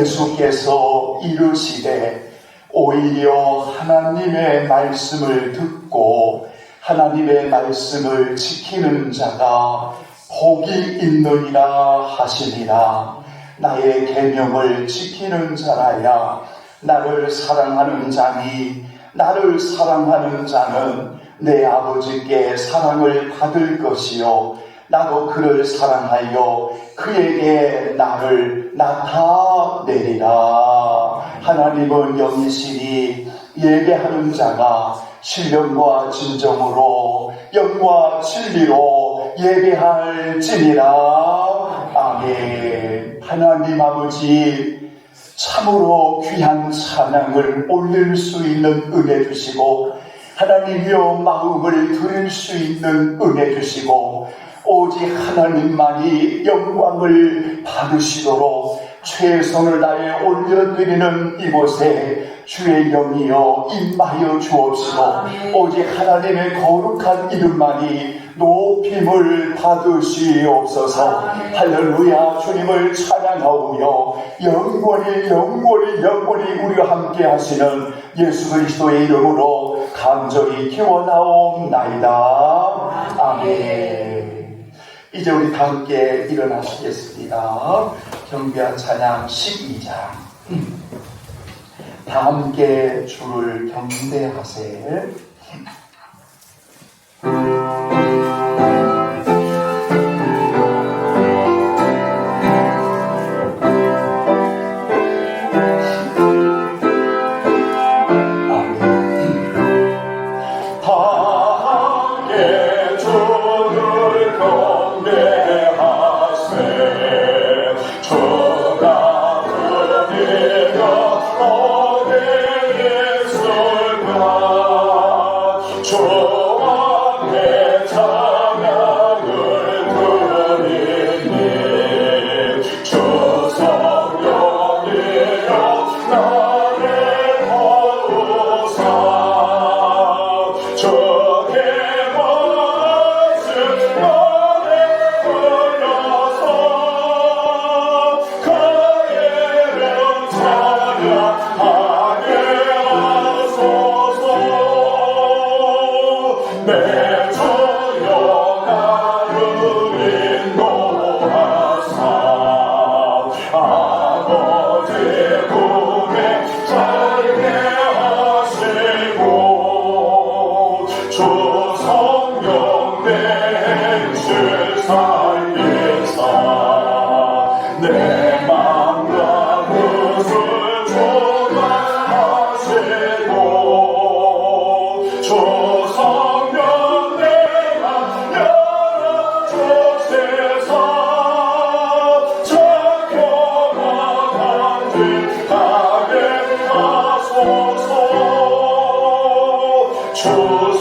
예수께서 이르시되 오히려 하나님의 말씀을 듣고 하나님의 말씀을 지키는 자가 복이 있느니라 하시니라. 나의 계명을 지키는 자라야 나를 사랑하는 자니 나를 사랑하는 자는 내 아버지께 사랑을 받을 것이요 나도 그를 사랑하여 그에게 나를 나타내리라. 하나님은 영이시니 예배하는 자가 신령과 진정으로 영과 진리로 예배할지니라. 아멘. 하나님 아버지, 참으로 귀한 찬양을 올릴 수 있는 은혜 주시고 하나님이여 마음을 드릴 수 있는 은혜 주시고 오직 하나님만이 영광을 받으시도록 최선을 다해 올려드리는 이곳에 주의 영이여 임하여 주옵시고 오직 하나님의 거룩한 이름만이 높임을 받으시옵소서. 할렐루야. 주님을 찬양하오며 영원히 우리와 함께 하시는 예수 그리스도의 이름으로 간절히 기원하옵나이다. 아멘. 이제 우리 다 함께 일어나시겠습니다. 경배한 찬양 12장. 다 함께 주를 경배하세.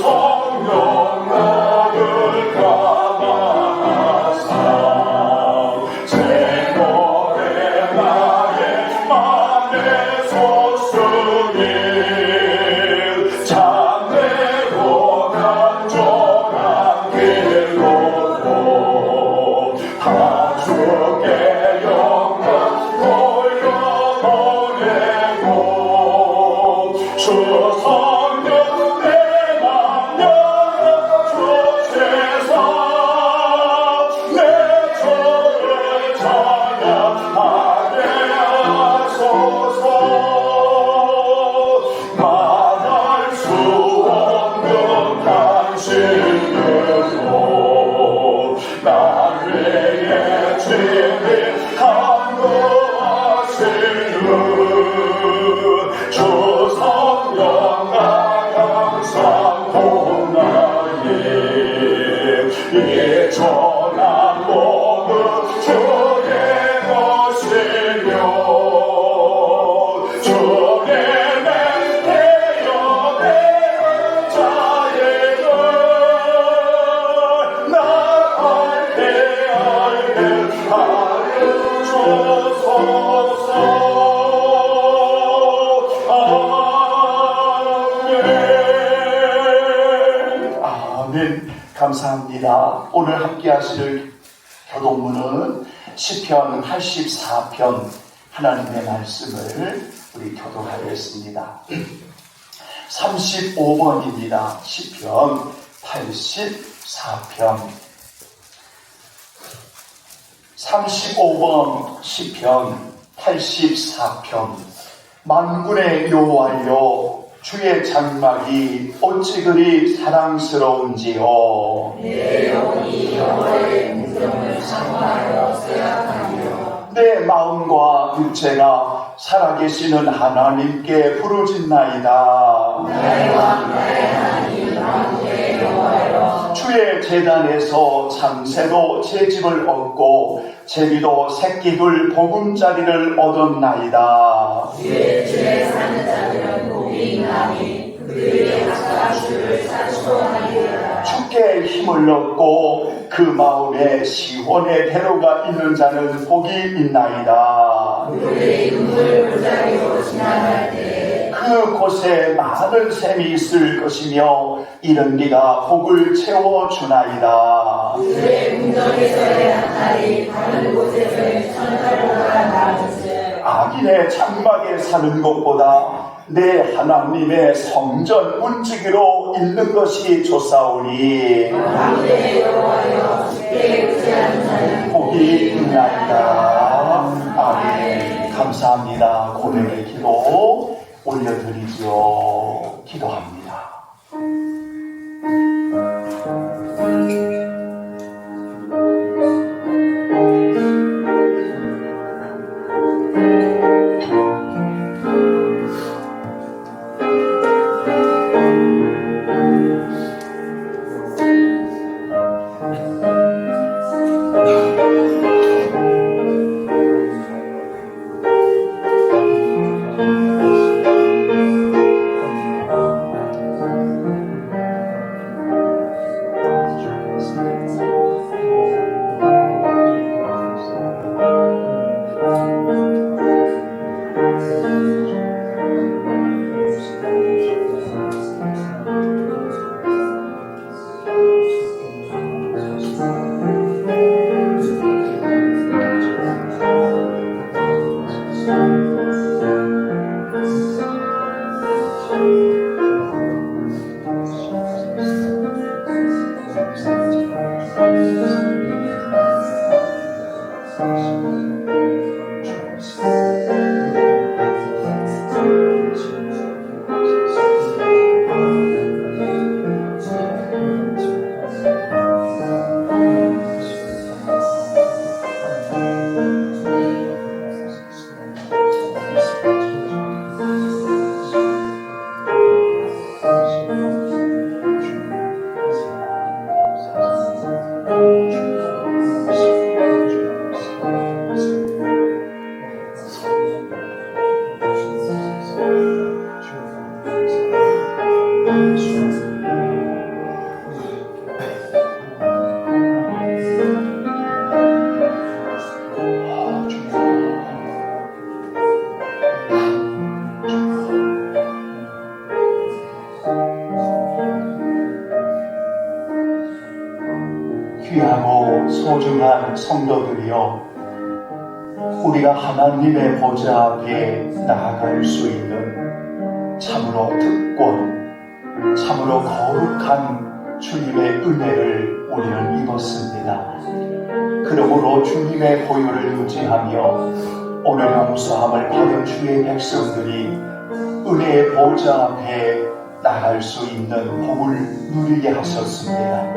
성령 나를 감하사 제 거에 나의 맘에 솟으니 참되고 간절한 길로 다 주께 영광 돌려보내고 주 성령 내 맘 열어주세서 내 주를 찬양하게 하소서 말할 수 없는 당신으로 날 위해 진리 간구하시는 주 성령 나 항상 본나니 이 전한 몸은 주의 것이며 주의 맹태여 내는 자에게 나갈 때 알게 하여주소서. 아멘. 감사합니다. 오늘 함께 하실 교독문은 시편 84편 하나님의 말씀을 우리 교독하겠습니다. 35번입니다. 시편 84편 35번 시편 84편 만군의 여호와여 주의 장막이 어찌 그리 사랑스러운지요. 내 영혼이 여호와의 음성을 사모하여 생각하며 내 마음과 육체가 살아계시는 하나님께 부르짖나이다. 나의 왕 나의 하나님 만군의 여호와여 주의 제단에서 참새도 채집을 얻고 제비도 새끼들 보금자리를 얻었나이다. 주의 사는 자들은 복이 있나니 그들의 각각 주를 사수하리라. 주께 힘을 얻고 그 마음에 시온의 대로가 있는 자는 복이 있나이다. 그들의 눈물 그 자리로 지나갈 때 그곳에 많은 샘이 있을 것이며 이른 비가 복을 채워주나이다. 그들의 궁정에서의 나팔이 다른 곳에서의 천사보다 나은즉 악인의 장막에 사는 것보다 내 하나님의 성전 문지기로 있는 것이 좋사오니 만군의 여호와여 주께 의지하는 자는 복이 있나이다. 아멘. 감사합니다. 고백의 기도 올려드리죠. 기도합니다. 소중한 성도들이여, 우리가 하나님의 보좌 앞에 나아갈 수 있는 참으로 특권, 참으로 거룩한 주님의 은혜를 우리는 입었습니다. 그러므로 주님의 보혈을 유지하며 오늘 용서함을 받은 주의 백성들이 은혜의 보좌 앞에 나갈 수 있는 복을 누리게 하셨습니다.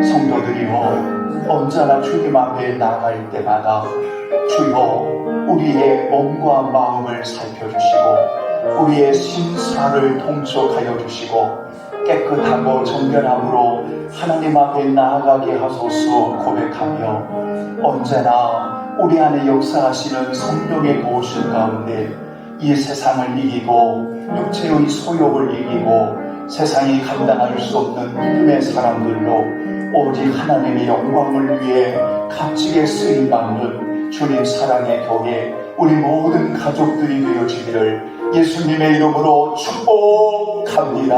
성도들이여, 언제나 주님 앞에 나갈 때마다 주여 우리의 몸과 마음을 살펴주시고 우리의 심사를 통촉하여 주시고 깨끗하고 정결함으로 하나님 앞에 나아가게 하소서 고백하며, 언제나 우리 안에 역사하시는 성령의 보호심 가운데 이 세상을 이기고 육체의 소욕을 이기고 세상이 감당할 수 없는 믿음의 사람들로 오직 하나님의 영광을 위해 값지게 쓰임받는 주님 사랑의 교회, 우리 모든 가족들이 되어지기를 예수님의 이름으로 축복합니다.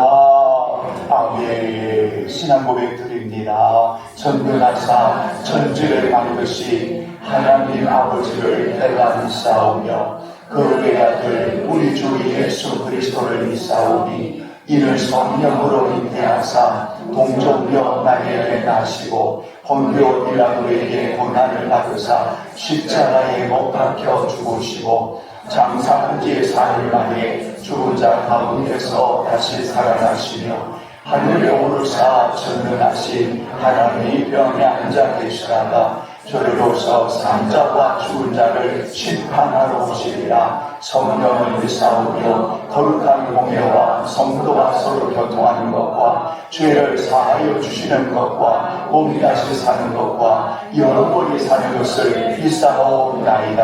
아멘. 신앙 고백 드립니다. 전능하사 천지를 만드신 하나님 아버지를 내가 믿사오며 그 외아들 우리 주 예수 그리스도를 믿사오니 이를 성령으로 잉태하사 동정녀 마리아에게 나시고 본교 빌라도에게 고난을 받으사 십자가에 못 박혀 죽으시고 장사한 지 4일 만에 죽은 자 가운데서 다시 살아나시며 하늘에 오르사 전능하신 하나님의 병에 앉아 계시다가 저리로서 산자와 죽은 자를 심판하러 오시리라. 성령을 믿사오며 거룩한 공예와 성도와 서로 교통하는 것과 죄를 사하여 주시는 것과 몸이 다시 사는 것과 영원히 사는 것을 믿사오나이다.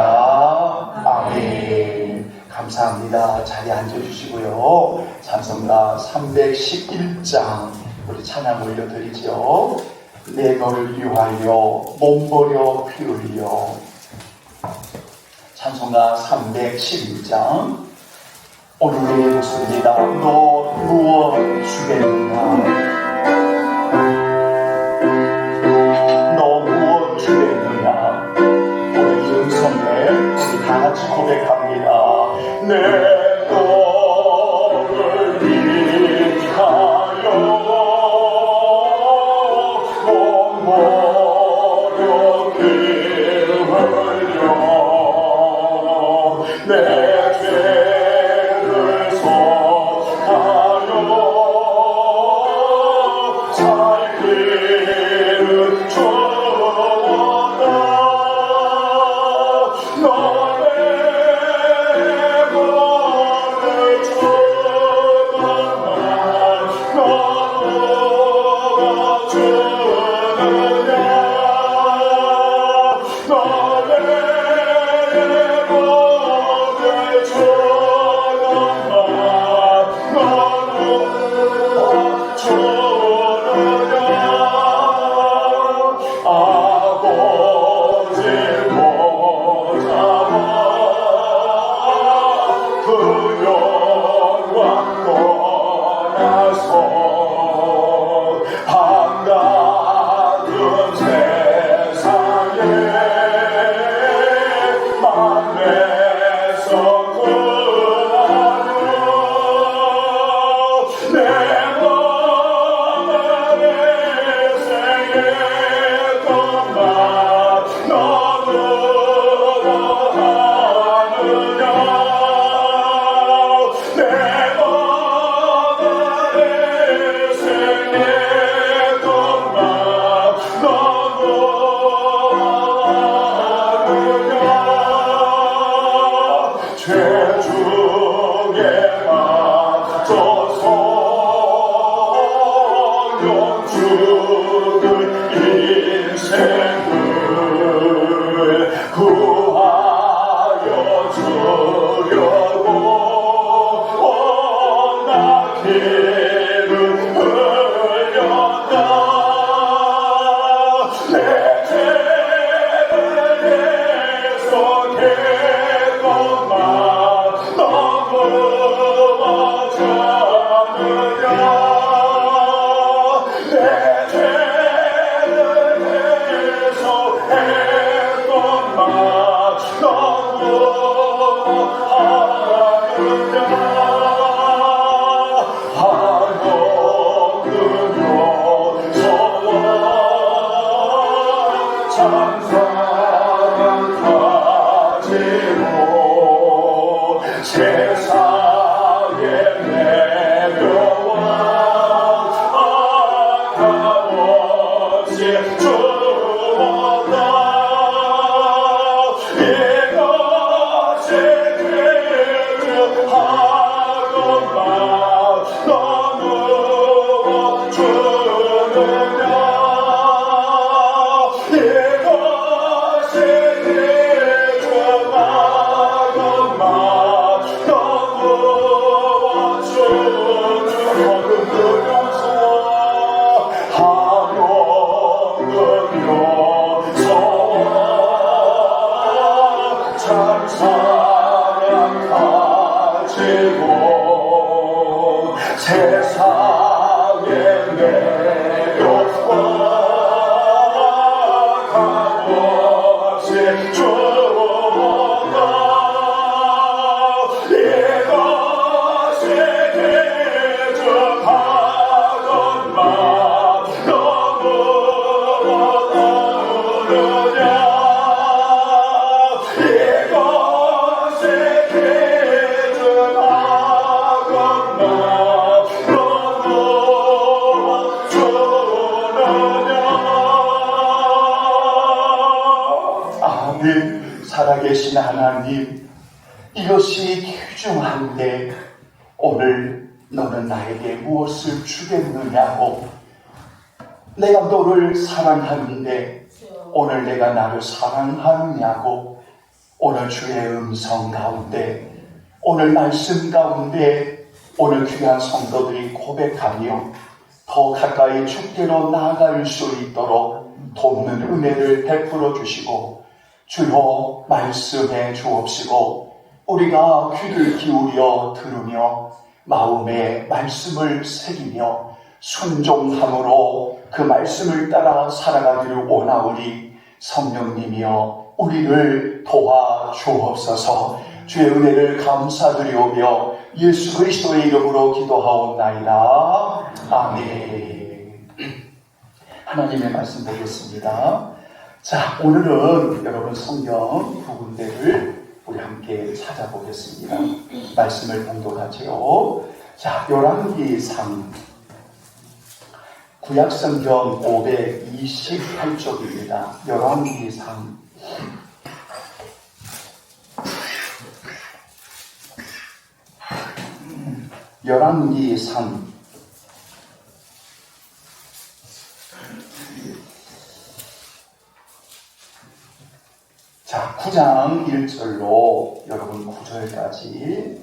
아멘. 감사합니다. 자리에 앉아주시고요. 찬송가 311장 우리 찬양 올려드리죠. 내 너를 위하여 몸버려 피 흘려. 찬송가 311장 오늘의 목소리입니다. 너 누워 주겠느냐, 너 누워 주겠느냐. 우리 윤성에 우리 다같이 고백합니다. 내 너를 위하여 몸버려 피 흘려. 내 죄를 속하여 살 길을 주었다. 너의 몸을 주었다. 너가 주느냐. 너의 몸을 주었다. 너가 주느냐. 아버지 보좌와 그 영광 떠나서 한가득 세상에 만내서 구하려. 내 몸의 생의 것만 너는 하느냐. 내 몸의 생의 것만 너는 하느냐. 죄 중에 맞춰서 영주는 인생을 구하여 주려고 온갖 피를 흘렸다. 내 죄를 계속했건만 너무 맞았느냐. 내 죄를 계속했건만 세상에 매력과 값없이 주어가 이것이 대접하던 맘 너무 어느냐 이것이 대접하던 맘 너무 주느냐. 아멘. 살아계신 하나님, 이것이 귀중한데 오늘 너는 나에게 무엇을 주겠느냐고. 내가 너를 사랑하는데 오늘 내가 나를 사랑하느냐고. 오늘 주의 음성 가운데, 오늘 말씀 가운데 오늘 귀한 성도들이 고백하며 더 가까이 주께로 나아갈 수 있도록 돕는 은혜를 베풀어 주시고, 주여 말씀해 주옵시고 우리가 귀를 기울여 들으며 마음에 말씀을 새기며 순종함으로 그 말씀을 따라 살아가기를 원하오니 성령님이여 우리를 도와 주옵소서. 주의 은혜를 감사드리오며 예수 그리스도의 이름으로 기도하옵나이다. 아멘. 하나님의 말씀 보겠습니다. 자, 오늘은 여러분 성경 두 군데를 우리 함께 찾아보겠습니다. 말씀을 봉독하지요. 자, 열왕기상 구약성경 528쪽입니다. 열왕기상 열왕기상 자, 9장 1절로 여러분 9절까지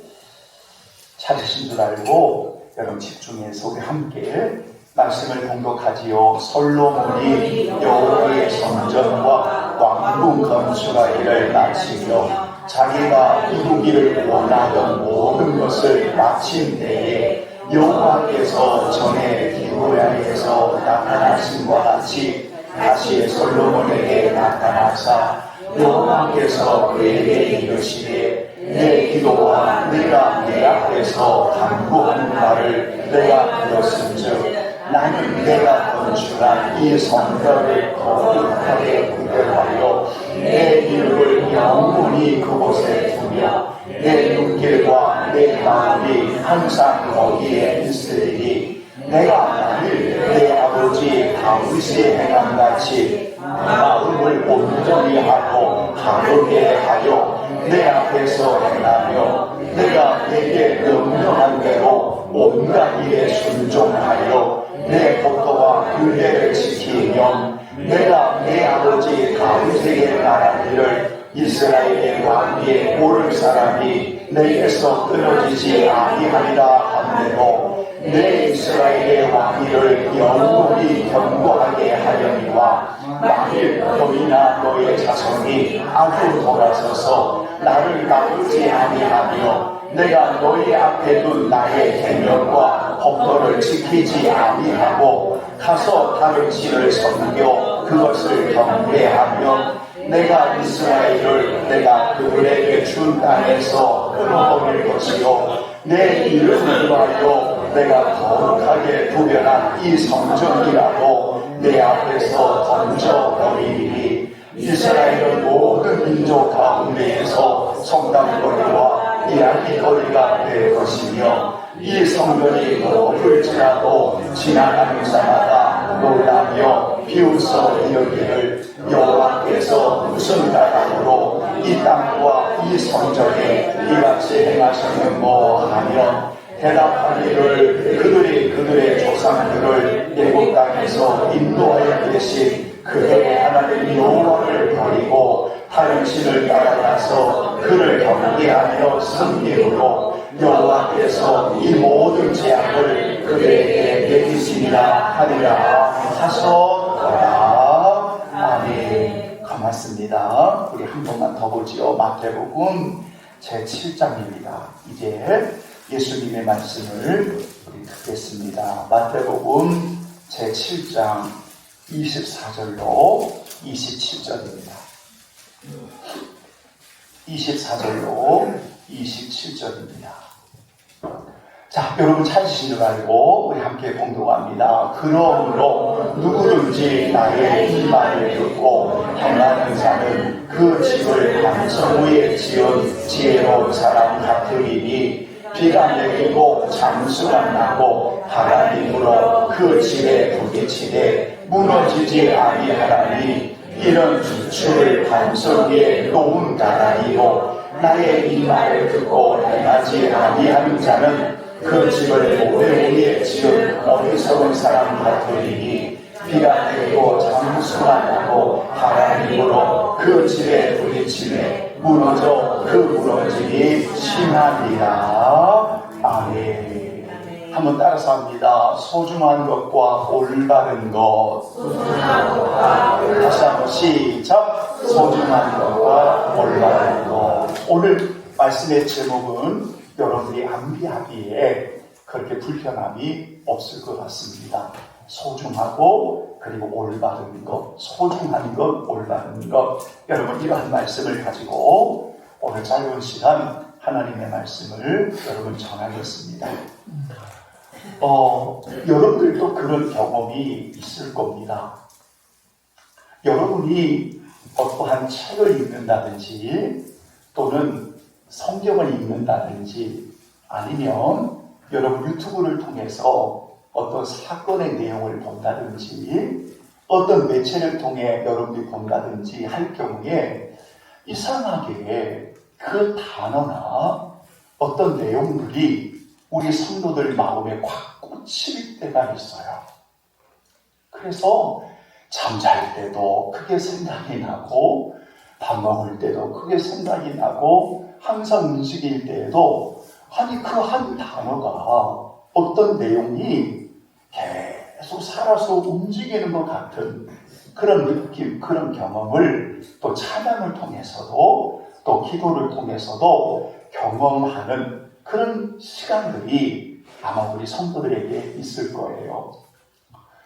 찾으신 줄 알고 여러분 집중해서 우리 함께 말씀을 봉독하지요. 솔로몬이 여호와의 성전과 왕궁 건축하기를 마치며 자기가 이루기를 원하던 모든 것을 마친 때에 여호와께서 전에 기브야에서 나타나신과 같이 다시 솔로몬에게 나타나사 여호와께서 그에게 이르시되 내 기도와 네가 내 앞에서 간구하는 말을 내가 들었은즉 나는 내가 건축한 이 성전을 거룩하게 구별하여 내 이름을 영원히 그곳에 두며 내 눈길과 내 마음이 항상 거기에 있으리니 내가 만일 내 아버지 다윗이 행함같이 마음을 온전히 하고 바르게 하여 내 앞에서 행하며 내가 내게 명령한 대로 온갖 일에 순종하여 내 법도와 규례를 지키면 내가 내 아버지 다윗에게 말하기를 이스라엘의 왕위에 오를 사람이 내게서 끊어지지 아니하리라 함대로 내 이스라엘의 왕위를 영원히 견고하게 하려니와 만일 너희나 너의 자손이 아주 돌아서서 나를 나쁘지 아니하며 내가 너희 앞에 둔 나의 계명과 법도를 지키지 아니하고 가서 다른 신을 섬겨 그것을 경배하며 내가 이스라엘을 내가 그들에게 준 땅에서 끊어버릴 것이요 내 이름을 위하여 내가 거룩하게 구별한 이 성전이라도 내 앞에서 던져버리니 이스라엘은 모든 민족 가운데에서 성당거리와 이야기거리가 될 것이며 이 성전이 높을지라도 지나가는 자마다 놀라며 비웃어 이르기를 여호와께서 무슨 가랑으로 이 땅과 이 성전에 이같이 행하셨는고 하며 대답하기를 그들이 그들의 조상들을 애굽 땅에서 인도하여 계신 그들의 하나님 여호와를 버리고 다른 신을 따라가서 그를 경배하며 섬김으로 여호와께서 이 모든 죄악을 그들에게 내리시리라 하리라 하셨더라. 아멘. 고맙습니다. 우리 한 번만 더 보지요. 마태복음 제7장입니다. 이제 예수님의 말씀을 우리 하겠습니다. 마태복음 제7장 24절로 27절입니다. 24절로 27절입니다. 자, 여러분 찾으신 줄 알고 우리 함께 봉독합니다. 그러므로 누구든지 나의 이 말을 듣고 행하는 자는 그 집을 반석 위에 지은 지혜로운 사람 같으리니 비가 내리고 장수가 나고 바람이 불어 그 집에 부딪히되 무너지지 아니하라니 이런 주추를 반석 위에 놓은 나라니요 나의 이 말을 듣고 행하지 아니하는 자는 그 집을 모래 위에 지은 어리석은 사람 같으리니 비가 내리고 장수가 나고 바람이 불어 그 집에 부딪히매 무너져 그 무너짐이 심하리라. 아멘. 한번 따라서 합니다. 소중한 것과 올바른 것. 다시 한번 시작. 소중한 것과 올바른 것. 오늘 말씀의 제목은 여러분이 암기하기에 그렇게 불편함이 없을 것 같습니다. 소중하고 그리고 올바른 것, 소중한 것, 올바른 것. 여러분 이러한 말씀을 가지고 오늘 짧은 시간 하나님의 말씀을 여러분 전하겠습니다. 여러분들도 그런 경험이 있을 겁니다. 여러분이 어떠한 책을 읽는다든지 또는 성경을 읽는다든지 아니면 여러분 유튜브를 통해서 어떤 사건의 내용을 본다든지 어떤 매체를 통해 여러분들이 본다든지 할 경우에 이상하게 그 단어나 어떤 내용들이 우리 성도들 마음에 꽉 꽂힐 때가 있어요. 그래서 잠잘 때도 크게 생각이 나고 밥 먹을 때도 크게 생각이 나고 항상 움직일 때에도 아니 그 한 단어가 어떤 내용이 계속 살아서 움직이는 것 같은 그런 느낌, 그런 경험을 또 찬양을 통해서도 또 기도를 통해서도 경험하는 그런 시간들이 아마 우리 성도들에게 있을 거예요.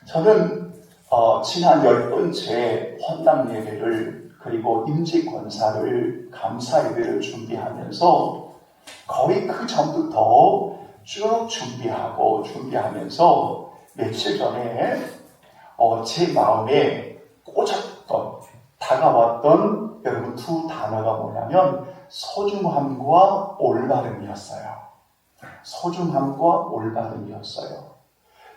저는 지난 10번째 헌당 예배를 그리고 임직권사를 감사 예배를 준비하면서 거의 그 전부터 쭉 준비하면서 며칠 전에 제 마음에 꽂았던 다가왔던 여러분 두 단어가 뭐냐면 소중함과 올바름이었어요. 소중함과 올바름이었어요.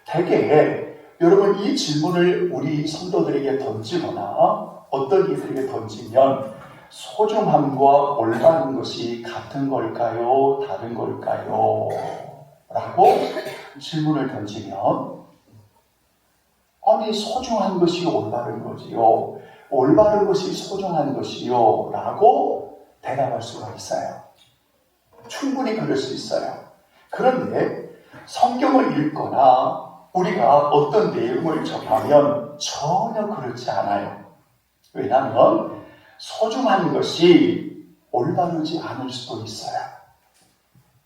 되게 여러분 이 질문을 우리 성도들에게 던지거나 어떤 이들에게 던지면 소중함과 올바른 것이 같은 걸까요? 다른 걸까요? 라고 질문을 던지면 아니 소중한 것이 올바른 거지요. 올바른 것이 소중한 것이요. 라고 대답할 수가 있어요. 충분히 그럴 수 있어요. 그런데 성경을 읽거나 우리가 어떤 내용을 접하면 전혀 그렇지 않아요. 왜냐하면 소중한 것이 올바르지 않을 수도 있어요.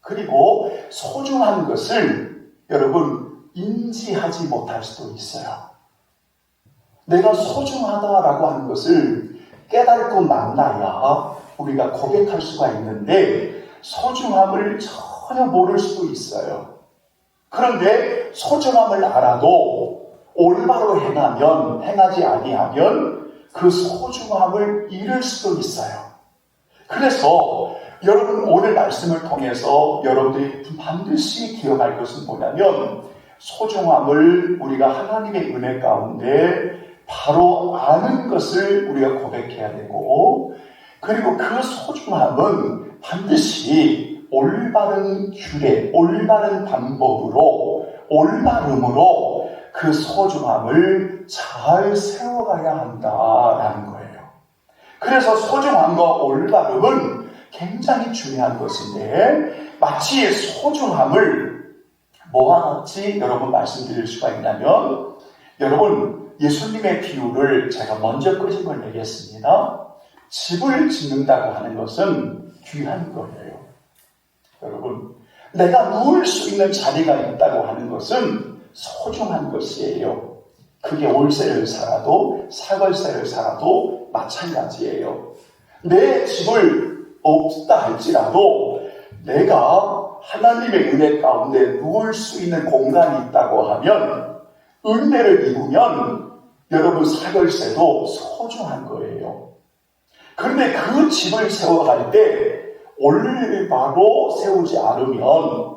그리고 소중한 것을 여러분 인지하지 못할 수도 있어요. 내가 소중하다라고 하는 것을 깨닫고 만나야 우리가 고백할 수가 있는데 소중함을 전혀 모를 수도 있어요. 그런데 소중함을 알아도 올바로 행하지 아니하면 그 소중함을 잃을 수도 있어요. 그래서 여러분 오늘 말씀을 통해서 여러분들이 반드시 기억할 것은 뭐냐면 소중함을 우리가 하나님의 은혜 가운데 바로 아는 것을 우리가 고백해야 되고 그리고 그 소중함은 반드시 올바른 규례, 올바른 방법으로 올바름으로 그 소중함을 잘 세워가야 한다라는 거예요. 그래서 소중함과 올바름은 굉장히 중요한 것인데 마치 소중함을 뭐와 같이 여러분 말씀드릴 수가 있냐면 여러분 예수님의 비유를 제가 먼저 끄집어 걸 내겠습니다. 집을 짓는다고 하는 것은 귀한 거예요. 여러분 내가 누울 수 있는 자리가 있다고 하는 것은 소중한 것이에요. 그게 월세를 살아도 사월세를 살아도 마찬가지예요. 내 집을 없다 할지라도 내가 하나님의 은혜 가운데 누울 수 있는 공간이 있다고 하면, 은혜를 입으면 여러분 사월세도 소중한 거예요. 그런데 그 집을 세워갈 때 올바로 세우지 않으면,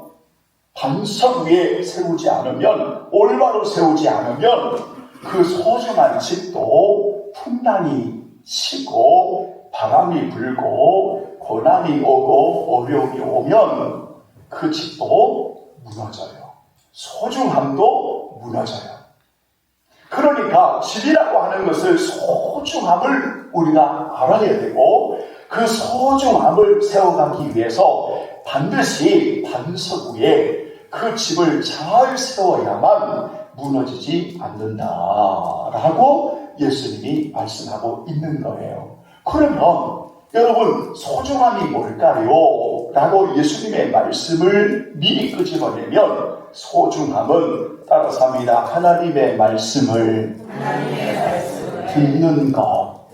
반석 위에 세우지 않으면, 올바로 세우지 않으면 그 소중한 집도 풍랑이 치고 바람이 불고 고난이 오고 어려움이 오면 그 집도 무너져요. 소중함도 무너져요. 그러니까 집이라고 하는 것을 소중함을 우리가 알아야 되고, 그 소중함을 세워가기 위해서 반드시 반석 위에 그 집을 잘 세워야만 무너지지 않는다라고 예수님이 말씀하고 있는 거예요. 그러면 여러분, 소중함이 뭘까요? 라고 예수님의 말씀을 미리 끄집어내면, 소중함은 따라서 합니다. 하나님의 말씀을 듣는 것.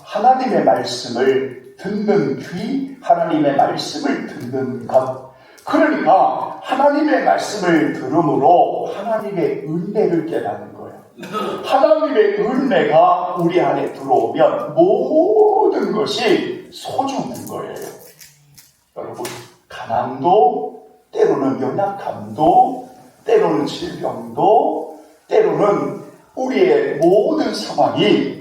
하나님의 말씀을 듣는 귀, 하나님의 말씀을 듣는 것. 그러니까 하나님의 말씀을 들음으로 하나님의 은혜를 깨닫는 거예요. 하나님의 은혜가 우리 안에 들어오면 모든 것이 소중한 거예요. 여러분, 가난도, 때로는 연약함도, 때로는 질병도, 때로는 우리의 모든 상황이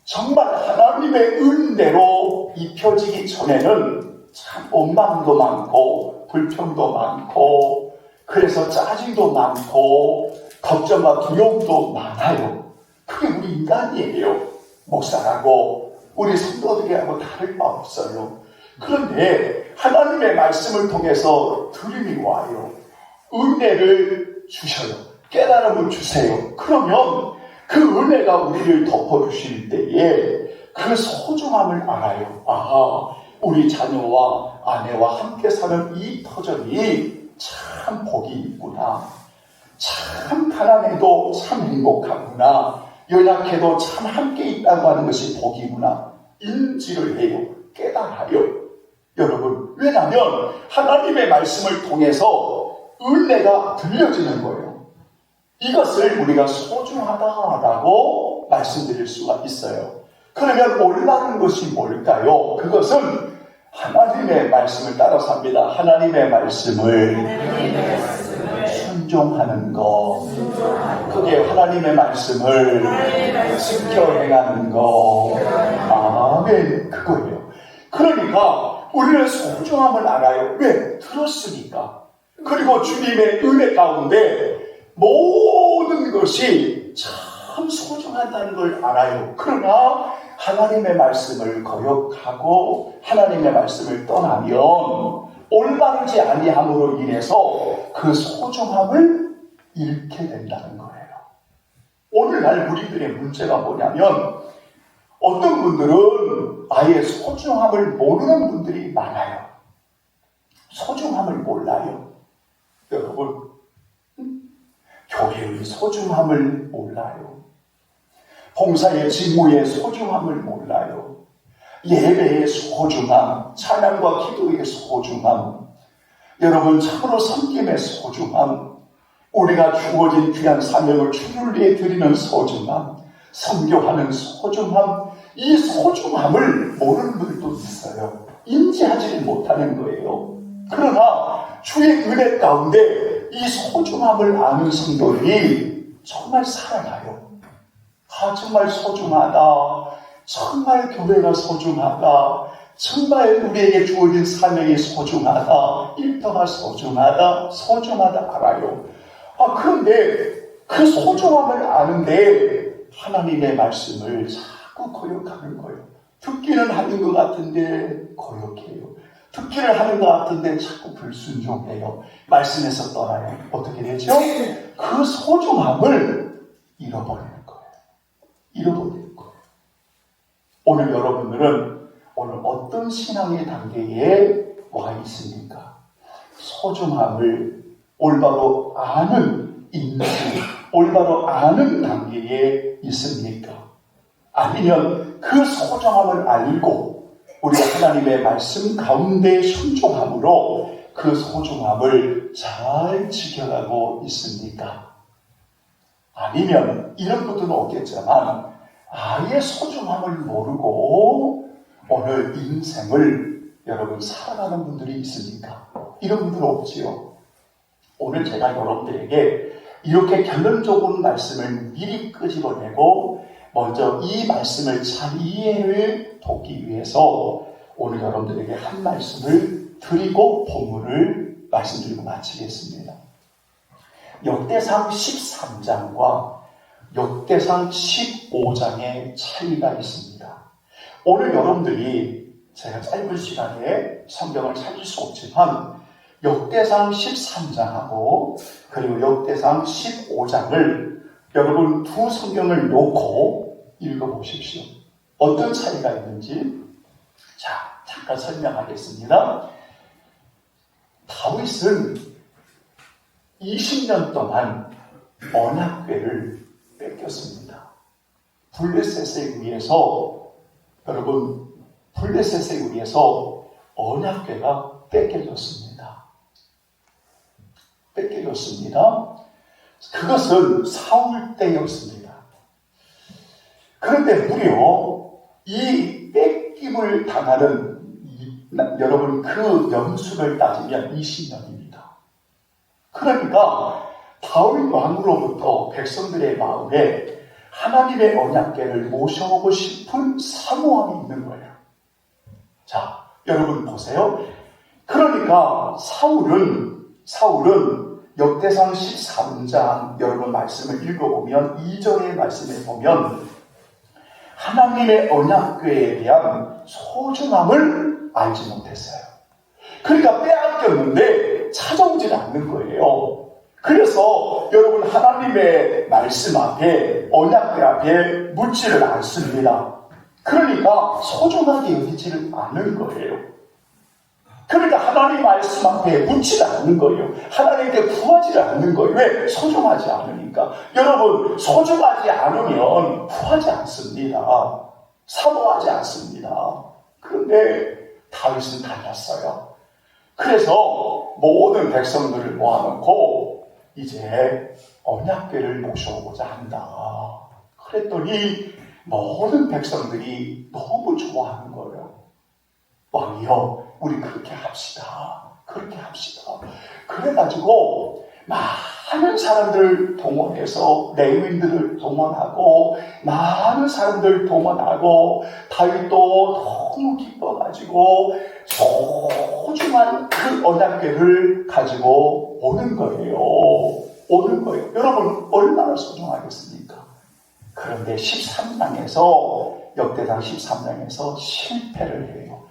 정말 하나님의 은혜로 입혀지기 전에는 참 원망도 많고 불평도 많고, 그래서 짜증도 많고 걱정과 두려움도 많아요. 그게 우리 인간이에요. 목사라고 우리 성도들이하고 다를 바 없어요. 그런데 하나님의 말씀을 통해서 들음이 와요. 은혜를 주셔요. 깨달음을 주세요. 그러면 그 은혜가 우리를 덮어주실 때에 그 소중함을 알아요. 아, 우리 자녀와 아내와 함께 사는 이 터전이 참 복이 있구나. 참 가난해도 참 행복하구나. 연약해도 참 함께 있다고 하는 것이 복이구나. 인지를 해요. 깨달아요. 여러분, 왜냐하면 하나님의 말씀을 통해서 은혜가 들려지는 거예요. 이것을 우리가 소중하다라고 말씀드릴 수가 있어요. 그러면 올바른 것이 뭘까요? 그것은 하나님의 말씀을 따라서 합니다. 하나님의 말씀을 순종하는 것. 그게 하나님의 말씀을 지켜 행하는 것. 아멘. 그거예요. 그러니까 우리는 소중함을 알아요. 왜? 들었으니까. 그리고 주님의 은혜 가운데 모든 것이 참 소중하다는 걸 알아요. 그러나 하나님의 말씀을 거역하고 하나님의 말씀을 떠나면 올바르지 아니함으로 인해서 그 소중함을 잃게 된다는 거예요. 오늘날 우리들의 문제가 뭐냐면, 어떤 분들은 아예 소중함을 모르는 분들이 많아요. 소중함을 몰라요. 여러분, 교회의 소중함을 몰라요. 봉사의 직무의 소중함을 몰라요. 예배의 소중함, 찬양과 기도의 소중함, 여러분 참으로 섬김의 소중함, 우리가 주어진 귀한 사명을 주를 위해 드리는 소중함, 선교하는 소중함, 이 소중함을 모르는 분들도 있어요. 인지하지를 못하는 거예요. 그러나 주의 은혜 가운데 이 소중함을 아는 성도들이 정말 살아나요. 아, 정말 소중하다. 정말 교회가 소중하다. 정말 우리에게 주어진 사명이 소중하다. 일터가 소중하다. 소중하다 알아요. 아, 그런데 그 소중함을 아는데 하나님의 말씀을 자꾸 거역하는 거예요. 듣기는 하는 것 같은데 거역해요. 듣기를 하는 것 같은데 자꾸 불순종해요. 말씀에서 떠나요. 어떻게 되죠? 그 소중함을 잃어버리는 거예요. 잃어버리는 거예요. 오늘 여러분들은 오늘 어떤 신앙의 단계에 와 있습니까? 소중함을 올바로 아는 인지, 올바로 아는 단계에 있습니까? 아니면 그 소중함을 알고 우리가 하나님의 말씀 가운데 순종함으로 그 소중함을 잘 지켜가고 있습니까? 아니면 이런 분들은 없겠지만 아예 소중함을 모르고 오늘 인생을 여러분 살아가는 분들이 있습니까? 이런 분들은 없지요. 오늘 제가 여러분들에게 이렇게 결론적인 말씀을 미리 끄집어내고 먼저 이 말씀을 잘 이해를 돕기 위해서 오늘 여러분들에게 한 말씀을 드리고 본문을 말씀드리고 마치겠습니다. 역대상 13장과 역대상 15장의 차이가 있습니다. 오늘 여러분들이 제가 짧은 시간에 성경을 찾을 수 없지만 역대상 13장하고 그리고 역대상 15장을 여러분 두 성경을 놓고 읽어보십시오. 어떤 차이가 있는지 자 잠깐 설명하겠습니다. 다윗은 20년 동안 언약궤를 뺏겼습니다. 블레셋에 의해서 여러분 블레셋에 의해서 언약궤가 뺏겨졌습니다. 그것은 사울 때였습니다. 그런데 무려 이 뺏김을 당하는 여러분 그 연수를 따지면 20년입니다. 그러니까 다윗 왕으로부터 백성들의 마음에 하나님의 언약궤를 모셔오고 싶은 사모함이 있는 거예요. 자, 여러분 보세요. 그러니까 사울은 역대상 13장 여러분 말씀을 읽어보면 2절의 말씀에 보면 하나님의 언약궤에 대한 소중함을 알지 못했어요. 그러니까 빼앗겼는데 찾아오질 않는 거예요. 그래서 여러분 하나님의 말씀 앞에 언약궤 앞에 묻지를 않습니다. 그러니까 소중하게 여기지를 않는 거예요. 그러니까 하나님 말씀 앞에 묻지를 않는 거예요. 하나님께 구하지를 않는 거예요. 왜? 소중하지 않으니까. 여러분 소중하지 않으면 구하지 않습니다. 사모하지 않습니다. 그런데 다윗은 달랐어요. 그래서 모든 백성들을 모아놓고 이제 언약궤를 모셔오고자 한다. 그랬더니 모든 백성들이 너무 좋아하는 거예요. 왕이여, 우리 그렇게 합시다. 그래가지고 많은 사람들을 동원해서 레위인들을 동원하고 많은 사람들을 동원하고 다윗도 너무 기뻐가지고 소중한 그 언약궤를 가지고 오는 거예요. 여러분 얼마나 소중하겠습니까? 그런데 13장에서 역대상 13장에서 실패를 해요.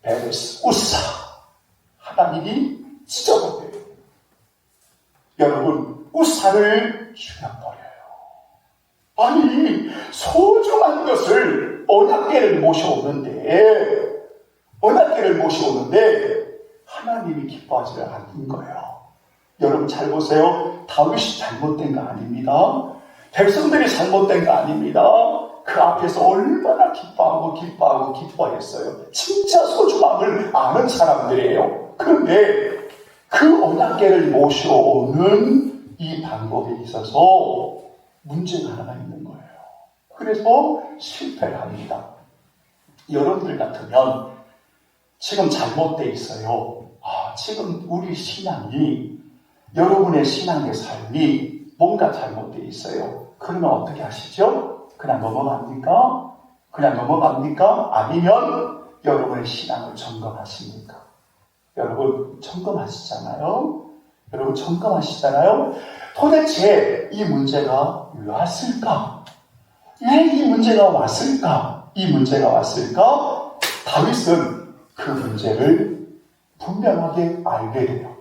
베레스 우사 하나님이 찢어버려요. 여러분 여러분을 죽여버려요. 아니, 소중한 것을 언약궤를 모셔오는데 하나님이 기뻐하지 않는 거예요. 여러분 잘 보세요. 다윗이 잘못된 거 아닙니다. 백성들이 잘못된 거 아닙니다. 그 앞에서 얼마나 기뻐했어요. 진짜 소중함을 아는 사람들이에요. 그런데 그 언약궤를 모셔오는 이 방법에 있어서 문제가 하나 있는 거예요. 그래서 실패를 합니다. 여러분들 같으면 지금 잘못되어 있어요. 지금 우리 신앙이, 여러분의 신앙의 삶이 뭔가 잘못되어 있어요. 그러면 어떻게 하시죠? 그냥 넘어갑니까? 아니면 여러분의 신앙을 점검하십니까? 여러분 점검하시잖아요. 도대체 이 문제가 왜 왔을까? 왜 이 문제가 왔을까? 다윗은 그 문제를 분명하게 알게 돼요.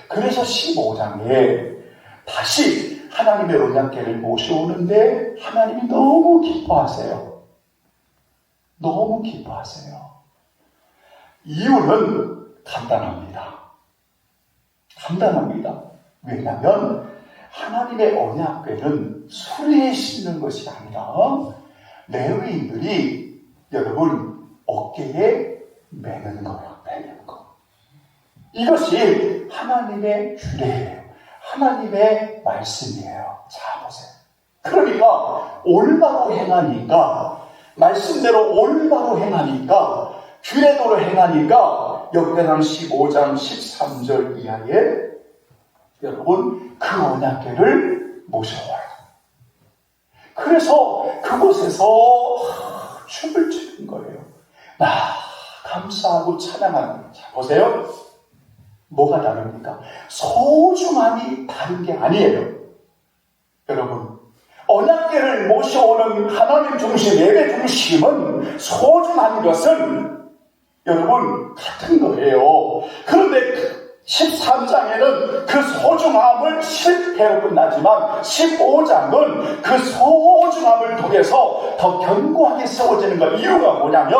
그래서 15장에 다시 하나님의 언약궤를 모셔오는데 하나님이 너무 기뻐하세요. 이유는 간단합니다. 간단합니다. 왜냐하면 하나님의 언약궤는 수레에 싣는 것이 아니라 레위인들이 여러분 어깨에 매는 거예요. 매는 거. 이것이 하나님의 규례예요. 하나님의 말씀이에요. 자 보세요. 그러니까 올바로 행하니까, 말씀대로 올바로 행하니까, 규례대로 행하니까 역대상 15장 13절 이하에 여러분 그 언약궤를 모셔와요. 그래서 그곳에서 춤을 추는 거예요. 감사하고 찬양하는. 자 보세요. 뭐가 다릅니까? 소중함이 다른 게 아니에요. 여러분 언약궤를 모셔오는 하나님 중심, 예배 중심은 소중한 것은 여러분 같은 거예요. 그런데 13장에는 그 소중함을 실패로 끝나지만 15장은 그 소중함을 통해서 더 견고하게 세워지는 것. 이유가 뭐냐면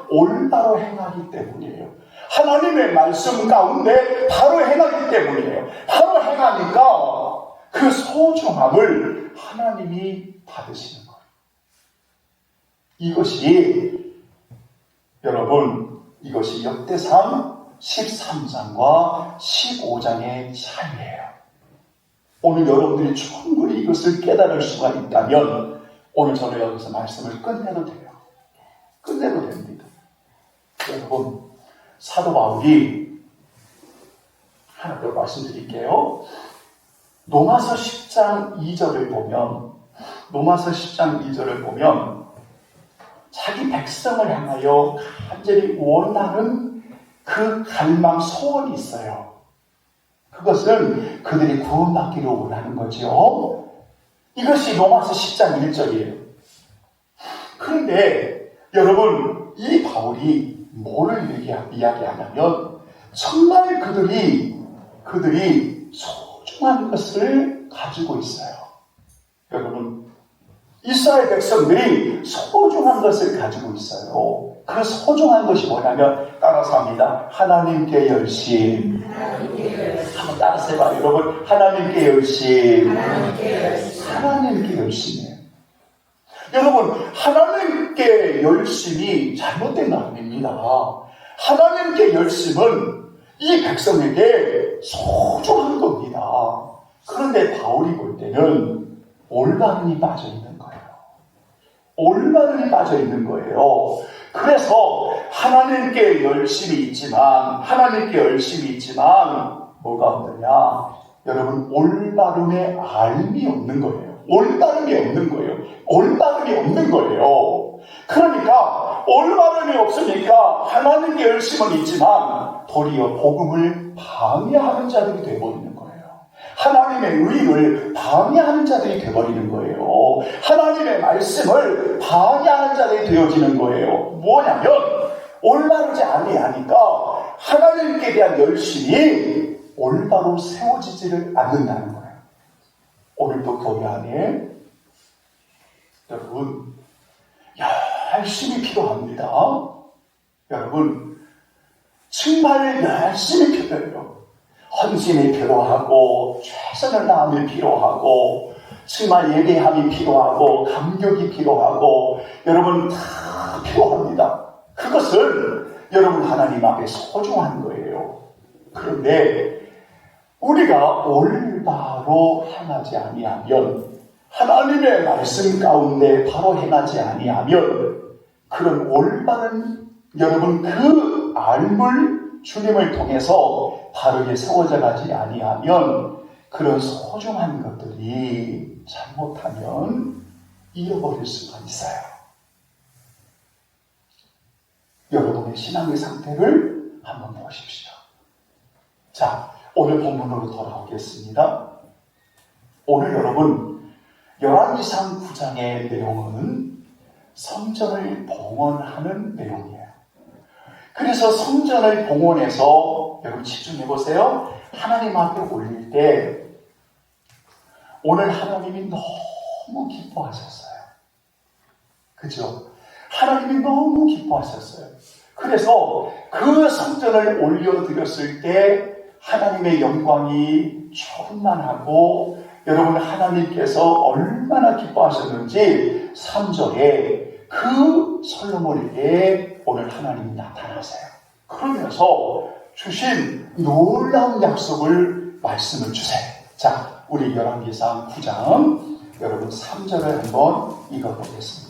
올바로 행하기 때문이에요. 하나님의 말씀 가운데 바로 행하기 때문이에요. 바로 행하니까 그 소중함을 하나님이 받으시는 거예요. 이것이 여러분, 이것이 역대상 13장과 15장의 차이예요. 오늘 여러분들이 충분히 이것을 깨달을 수가 있다면 오늘 저는 여기서 말씀을 끝내도 돼요. 끝내도 됩니다. 여러분, 사도 바울이 하나 더 말씀드릴게요. 로마서 10장 2절을 보면, 로마서 10장 2절을 보면 자기 백성을 향하여 간절히 원하는 그 갈망, 소원이 있어요. 그것은 그들이 구원받기를 원하는 거죠. 이것이 로마서 10장 1절이에요. 그런데 여러분, 이 바울이 뭐를 이야기하냐면 정말 그들이 소중한 것을 가지고 있어요. 여러분, 이스라엘 백성들이 소중한 것을 가지고 있어요. 그 소중한 것이 뭐냐면, 따라서 합니다. 하나님께 열심. 한번 따라서 해봐요. 여러분, 하나님께 열심. 하나님께 열심이에요. 여러분, 하나님께 열심이 잘못된 거 아닙니다. 하나님께 열심은 이 백성에게 소중한 겁니다. 그런데 바울이 볼 때는 올바름이 빠져 있는 거예요. 올바름이 빠져 있는 거예요. 그래서 하나님께 열심이 있지만 뭐가 없느냐? 여러분, 올바름의 알미 없는 거예요. 올바름이 없는 거예요. 그러니까 올바름이 없으니까 하나님께 열심은 있지만 도리어 복음을 방해하는 자들이 되어버리는 거예요. 하나님의 의를 방해하는 자들이 되어버리는 거예요. 하나님의 말씀을 방해하는 자들이 되어지는 거예요. 뭐냐면 올바르지 아니하니까 하나님께 대한 열심이 올바로 세워지지를 않는다는 거예요. 오늘도 교회 안에 여러분 열심히 필요합니다. 여러분 정말 열심히 필요해요. 헌신이 필요하고 최선을 다함이 필요하고 정말 예배함이 필요하고 감격이 필요하고 여러분 다 필요합니다. 그것은 여러분 하나님 앞에 소중한 거예요. 그런데 우리가 올바로 행하지 아니하면, 하나님의 말씀 가운데 바로 행하지 아니하면, 그런 올바른 여러분 그 알물 주님을 통해서 바르게 세워져 가지 아니하면 그런 소중한 것들이 잘못하면 잃어버릴 수가 있어요. 여러분의 신앙의 상태를 한번 보십시오. 자, 오늘 본문으로 돌아오겠습니다. 오늘 여러분 열왕기상 9장의 내용은 성전을 봉헌하는 내용이에요. 그래서 성전을 봉헌해서 여러분 집중해 보세요. 하나님 앞에 올릴 때 오늘 하나님이 너무 기뻐하셨어요. 그죠? 하나님이 너무 기뻐하셨어요. 그래서 그 성전을 올려드렸을 때 하나님의 영광이 충만하고 여러분 하나님께서 얼마나 기뻐하셨는지 3절에 그 솔로몬에게 오늘 하나님이 나타나세요. 그러면서 주신 놀라운 약속을 말씀을 주세요. 자, 우리 열왕기상 9장 여러분 3절을 한번 읽어보겠습니다.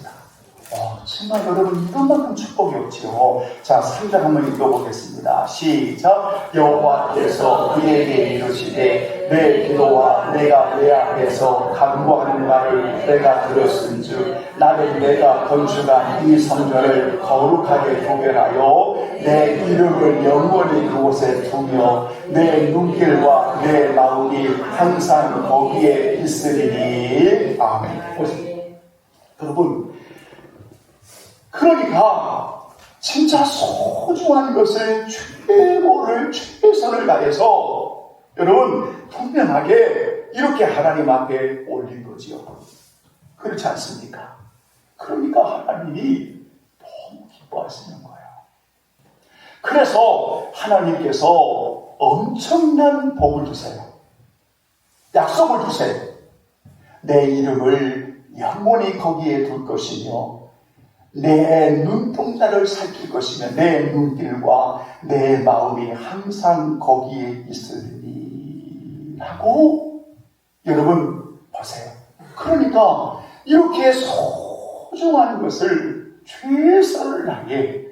정말 여러분 이것만큼 축복이 없지요. 자, 3절 한번 읽어보겠습니다. 시작. 여호와께서 그에게 이르시되 내 기도와 내가 내 앞에서 간구하는 말을 내가 들었은즉 나는 내가 건축한 이 성전을 거룩하게 구별하여 내 이름을 영원히 그곳에 두며 내 눈길과 내 마음이 항상 거기에 있으리니. 아멘. 여러분, 그러니까 진짜 소중한 것을 최선을 다해서 여러분 분명하게 이렇게 하나님 앞에 올린 거지요. 그렇지 않습니까? 그러니까 하나님이 너무 기뻐하시는 거예요. 그래서 하나님께서 엄청난 복을 주세요. 약속을 주세요. 내 이름을 영원히 거기에 둘 것이며 내 눈동자를 살필 것이며 내 눈길과 내 마음이 항상 거기에 있으리니 라고 여러분 보세요. 그러니까 이렇게 소중한 것을 최선을 다해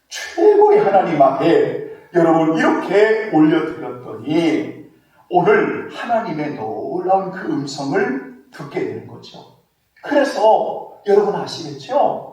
최고의 하나님 앞에 여러분 이렇게 올려드렸더니 오늘 하나님의 놀라운 그 음성을 듣게 되는 거죠. 그래서 여러분 아시겠죠?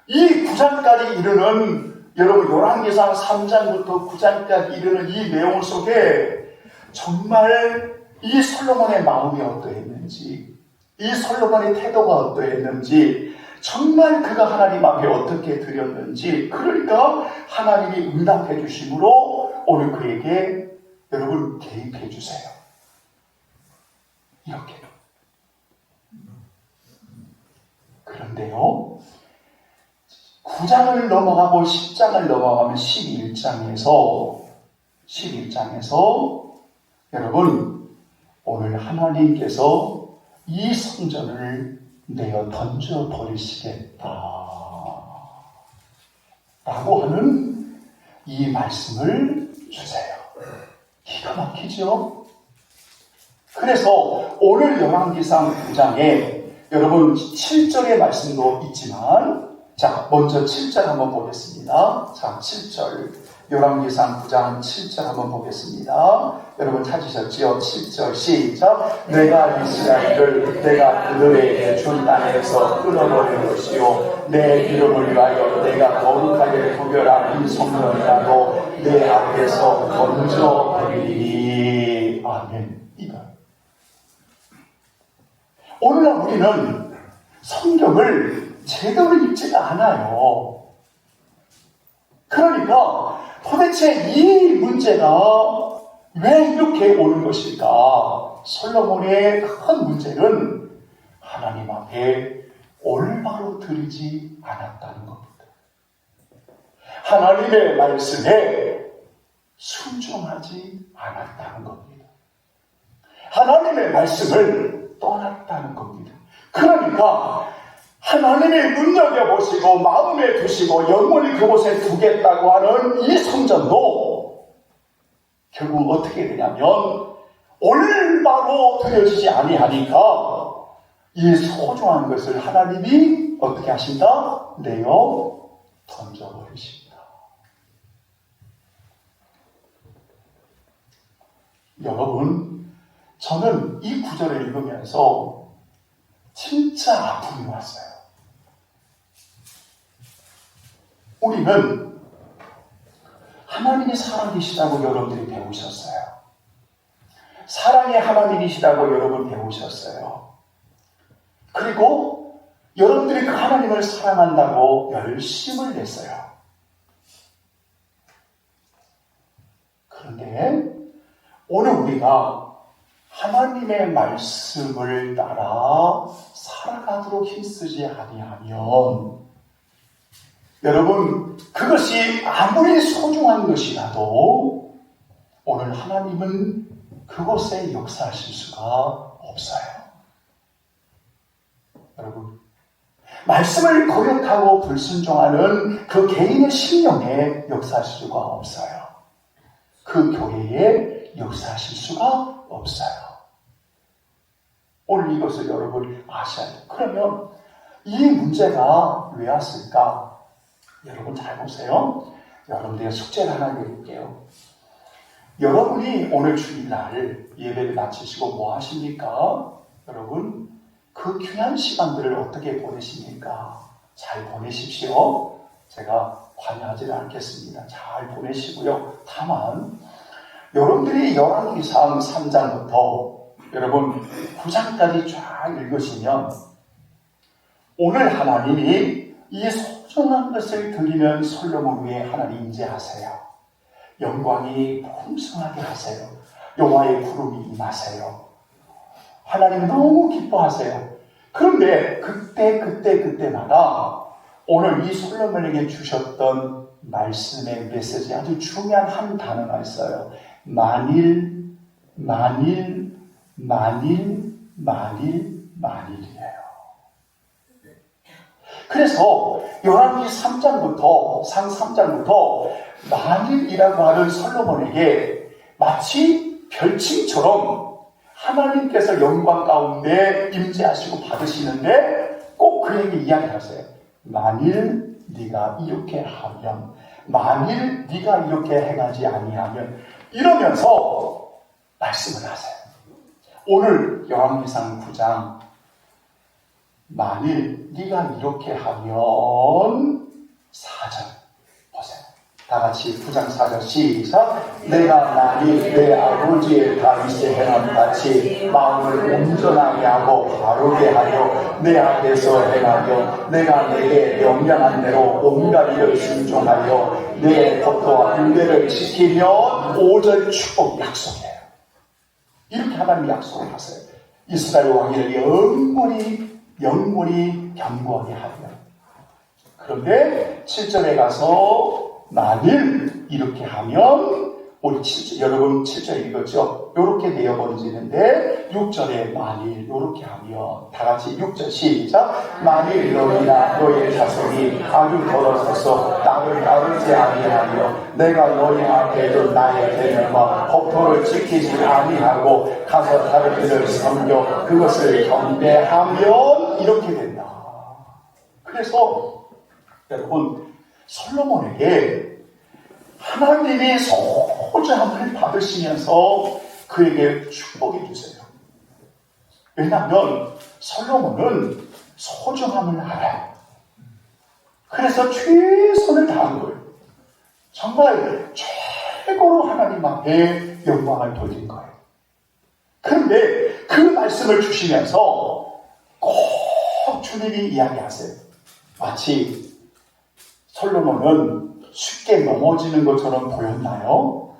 이 9장까지 이르는 여러분 열왕기상 3장부터 9장까지 이르는 이 내용 속에 정말 이 솔로몬의 마음이 어떠했는지 이 솔로몬의 태도가 어떠했는지 정말 그가 하나님 앞에 어떻게 드렸는지 그러니까 하나님이 응답해 주심으로 오늘 그에게 여러분 개입해 주세요. 이렇게. 그런데요 9장을 넘어가고 10장을 넘어가면 11장에서 여러분 오늘 하나님께서 이 성전을 내어 던져버리시겠다 라고 하는 이 말씀을 주세요. 기가 막히죠? 그래서 오늘 열왕기상 9장에 여러분 7절의 말씀도 있지만 자, 먼저 7절 한번 보겠습니다. 자, 7절. 열왕기상 9장 7절 한번 보겠습니다. 여러분 찾으셨지요? 7절 시작. 내가 이스라엘을 내가 그들에게 준 땅에서 끊어버릴 것이요 내 이름을 위하여 내가 거룩하게 구별한 이 성전이라도 내 앞에서 던져버리니. 아멘. 이거. 오늘날 우리는 성경을 제대로 읽지가 않아요. 그러니까 도대체 이 문제가 왜 이렇게 오는 것일까? 솔로몬의 큰 문제는 하나님 앞에 올바로 드리지 않았다는 겁니다. 하나님의 말씀에 순종하지 않았다는 겁니다. 하나님의 말씀을 떠났다는 겁니다. 그러니까 하나님이 눈여겨보시고 마음에 두시고 영원히 그곳에 두겠다고 하는 이 성전도 결국 어떻게 되냐면 올바로 드려지지 아니하니까 이 소중한 것을 하나님이 어떻게 하신다? 내어 던져버리십니다. 여러분, 저는 이 구절을 읽으면서 진짜 아픔이 왔어요. 우리는 하나님이 사랑이시다고 여러분들이 배우셨어요. 사랑의 하나님이시다고 여러분 배우셨어요. 그리고 여러분들이 그 하나님을 사랑한다고 열심을 냈어요. 그런데 오늘 우리가 하나님의 말씀을 따라 살아가도록 힘쓰지 아니하면 여러분, 그것이 아무리 소중한 것이라도 오늘 하나님은 그곳에 역사하실 수가 없어요. 여러분, 말씀을 거역하고 불순종하는 그 개인의 심령에 역사하실 수가 없어요. 그 교회에 역사하실 수가 없어요. 오늘 이것을 여러분 아셔야 돼요. 그러면 이 문제가 왜 왔을까? 여러분 잘 보세요. 여러분들의 숙제를 하나 드릴게요. 여러분이 오늘 주일날 예배를 마치시고 뭐 하십니까? 여러분, 그 귀한 시간들을 어떻게 보내십니까? 잘 보내십시오. 제가 관여하지는 않겠습니다. 잘 보내시고요. 다만 여러분들이 열왕기상 3장부터 여러분 9장까지 쫙 읽으시면 오늘 하나님이 이 소중한 것을 드리는 솔로몬 위에 하나님 임재하세요. 영광이 풍성하게 하세요. 여호와의 구름이 임하세요. 하나님 너무 기뻐하세요. 그런데 그때마다 오늘 이 솔로몬에게 주셨던 말씀의 메시지 아주 중요한 한 단어가 있어요. 만일이에요. 그래서 열왕기 3장부터 상 3장부터 만일이라고 하는 솔로몬에게 마치 별칭처럼 하나님께서 영광 가운데 임재하시고 받으시는데 꼭 그에게 이야기하세요. 만일 네가 이렇게 하면, 만일 네가 이렇게 행하지 아니하면, 이러면서 말씀을 하세요. 오늘 열왕기상 9장 만일 네가 이렇게 하면 4절 보세요. 다 같이 9장 4절 시작. 내가 만일 내 아버지의 다윗의 행함 같이 마음을 온전하게 하고 바르게 하여 내 앞에서 행하여 내가 내게 명령한 대로 온갖 일을 순종하여 내 법도와 율례를 지키면 5절 축복 약속해요. 이렇게 하나님 약속을 하세요. 이스라엘 왕위를 영원히 견고하게 하며. 그런데 7절에 가서 만일 이렇게 하면 우리 7절, 여러분 7절 읽었죠? 이렇게 되어버리는데 6절에 만일 이렇게 하면 다 같이 6절 시작. 만일 너희나 너희의 자손이 아주 더러서서 나를 따르지 아니하며 내가 너희 앞에 둔 나의 계명과 법도를 지키지 아니하고 가서 다른 일을 섬겨 그것을 경배하면 이렇게 된다. 그래서 여러분 솔로몬에게 하나님의 소중함을 받으시면서 그에게 축복해 주세요. 왜냐하면 솔로몬은 소중함을 알아요. 그래서 최선을 다한 거예요. 정말 최고로 하나님 앞에 영광을 돌린 거예요. 그런데 그 말씀을 주시면서 꼭 주님이 이야기하세요. 마치 솔로몬은 쉽게 넘어지는 것처럼 보였나요?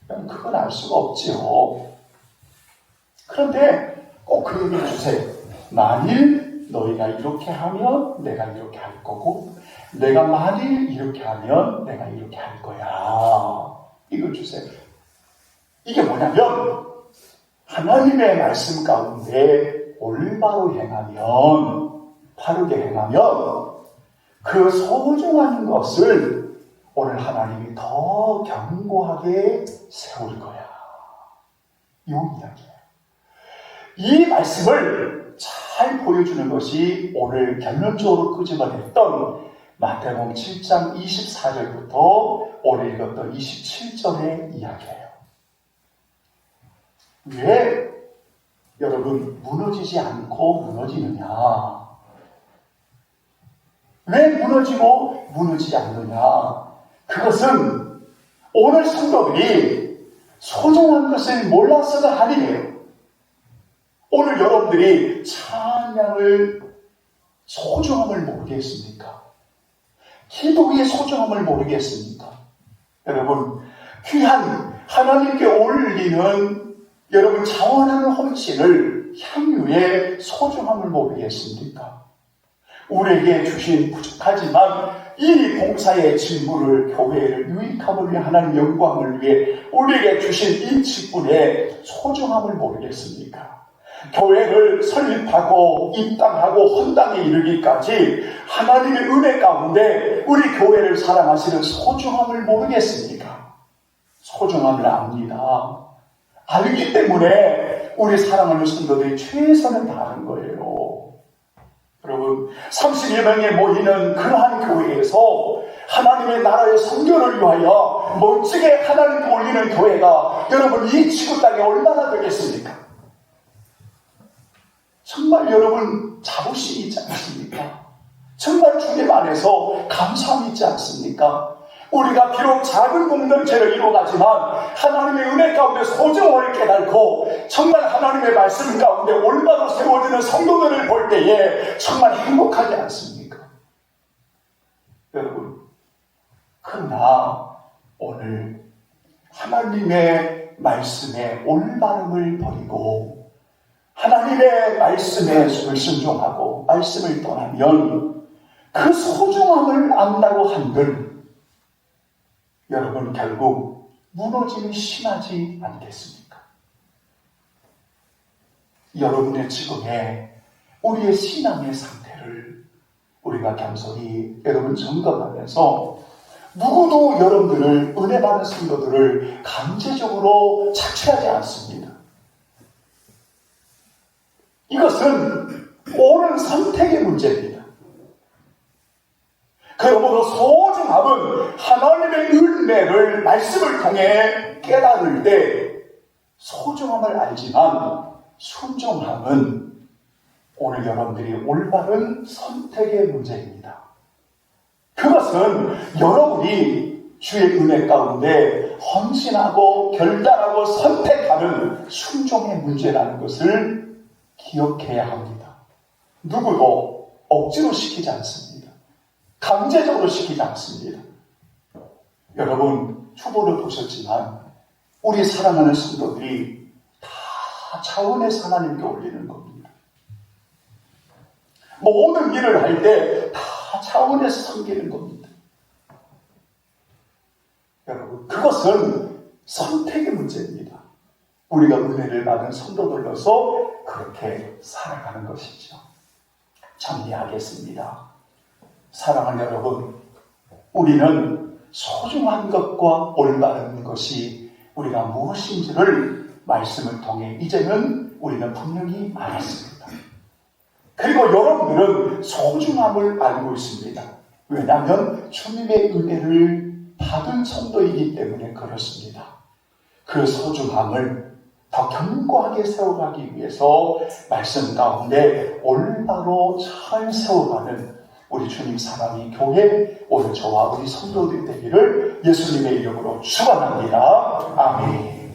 그건 알 수가 없지요. 그런데 꼭 그 얘기를 주세요. 만일 너희가 이렇게 하면 내가 이렇게 할 거고 내가 만일 이렇게 하면 내가 이렇게 할 거야. 이걸 주세요. 이게 뭐냐면 하나님의 말씀 가운데 올바로 행하면, 바르게 행하면 그 소중한 것을 오늘 하나님이 더 견고하게 세울 거야. 이 이야기예요. 이 말씀을 잘 보여주는 것이 오늘 결론적으로 끄집어냈던 마태복음 7장 24절부터 오늘 읽었던 27절의 이야기예요. 왜 여러분 무너지지 않고 무너지느냐? 왜 무너지고 무너지지 않느냐? 그것은 오늘 성도들이 소중한 것을 몰라서가 아니에요. 오늘 여러분들이 찬양을 소중함을 모르겠습니까? 기도의 소중함을 모르겠습니까? 여러분 귀한 하나님께 올리는 여러분 자원하는 헌신을 향유의 소중함을 모르겠습니까? 우리에게 주신 부족하지만 이 봉사의 직무를, 교회를 유익함을 위해 하나님 영광을 위해 우리에게 주신 이 직분의 소중함을 모르겠습니까? 교회를 설립하고 입당하고 헌당에 이르기까지 하나님의 은혜 가운데 우리 교회를 사랑하시는 소중함을 모르겠습니까? 소중함을 압니다. 알기 때문에 우리 사랑하는 성도들이 최선을 다하는 거예요. 여러분, 32명에 모이는 그러한 교회에서 하나님의 나라의 선교를 위하여 멋지게 하나님께 올리는 교회가 여러분 이 지구 땅에 얼마나 되겠습니까? 정말 여러분 자부심이 있지 않습니까? 정말 주님 안에서 감사함이 있지 않습니까? 우리가 비록 작은 공동체를 이루어가지만 하나님의 은혜 가운데 소중함을 깨닫고 정말 하나님의 말씀 가운데 올바로 세워지는 성도들을 볼 때에 정말 행복하지 않습니까? 여러분, 그러나 오늘 하나님의 말씀에 올바름을 버리고 하나님의 말씀에 불순종하고 말씀을 떠나면 그 소중함을 안다고 한들 여러분 결국 무너짐이 심하지 않겠습니까? 여러분의 지금의 우리의 신앙의 상태를 우리가 겸손히 여러분 점검하면서 누구도 여러분들을 은혜 받은 성도들을 강제적으로 착취하지 않습니다. 이것은 옳은 선택의 문제입니다. 그러므로 소중함은 하나님의 은혜를 말씀을 통해 깨달을 때 소중함을 알지만 순종함은 오늘 여러분들이 올바른 선택의 문제입니다. 그것은 여러분이 주의 은혜 가운데 헌신하고 결단하고 선택하는 순종의 문제라는 것을 기억해야 합니다. 누구도 억지로 시키지 않습니다. 강제적으로 시키지 않습니다. 여러분 후보를 보셨지만 우리 사랑하는 성도들이 다 차원에서 하나님께 올리는 겁니다. 모든 일을 할 때 다 차원에서 섬기는 겁니다. 여러분 그것은 선택의 문제입니다. 우리가 은혜를 받은 성도들로서 그렇게 살아가는 것이죠. 정리하겠습니다. 사랑하는 여러분, 우리는 소중한 것과 올바른 것이 우리가 무엇인지를 말씀을 통해 이제는 우리는 분명히 알았습니다. 그리고 여러분들은 소중함을 알고 있습니다. 왜냐하면 주님의 은혜를 받은 성도이기 때문에 그렇습니다. 그 소중함을 더 견고하게 세워가기 위해서 말씀 가운데 올바로 잘 세워가는 우리 주님 사랑의 교회 오늘 저와 우리 성도들이 되기를 예수님의 이름으로 축원합니다. 아멘.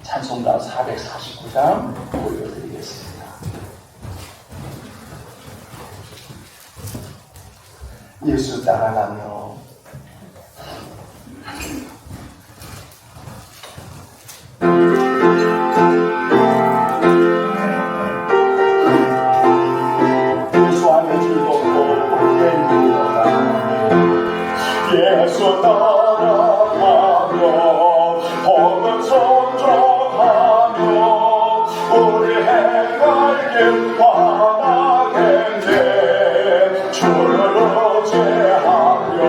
찬송가 449장 올려드리겠습니다. 예수 따라가며 예수 안에 즐겁고 예수 따라가며 복음 선전하며 우리 행할 길 바라겠네. 주를 의지하며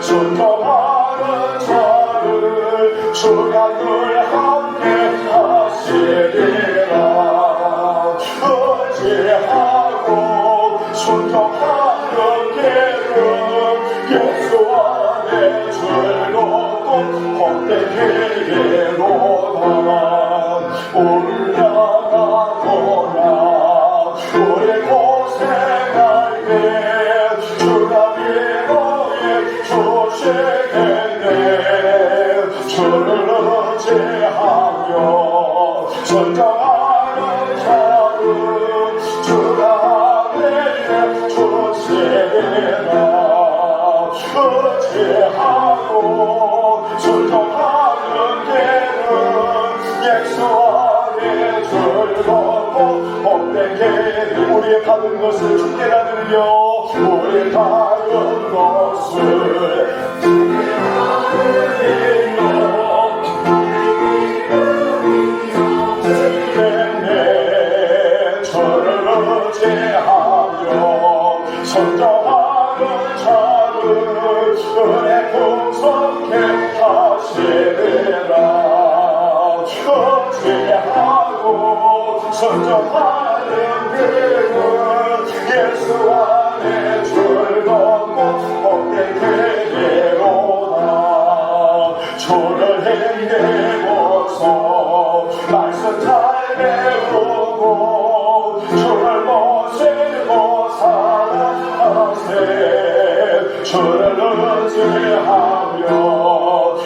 순종하는 자를 주가 늘 함께 하시리라. 의지하고 순종하는 길은 예수 안에 즐겁고 복된 길이로다. 올라가거나 우리 고생할 때 주가 위로해 주시겠네. 주를 의지하며 순종하는 자는 주가 내게 주시리라. 의지하고 순종하는 길은 예수 안에 즐겁고 복된 길이. 우리의 받은 것을 주께 나누며 우리 다른 것을 저를 의지하여 선정하는 자를 은혜 풍성케 하시리라. 의지하고 선정하는 그는 예수 안에 즐겁고 복된 되리로다. 주를 힘입어서 말씀 잘 배우고 주를 모시고 살아가세. 주를 의지하며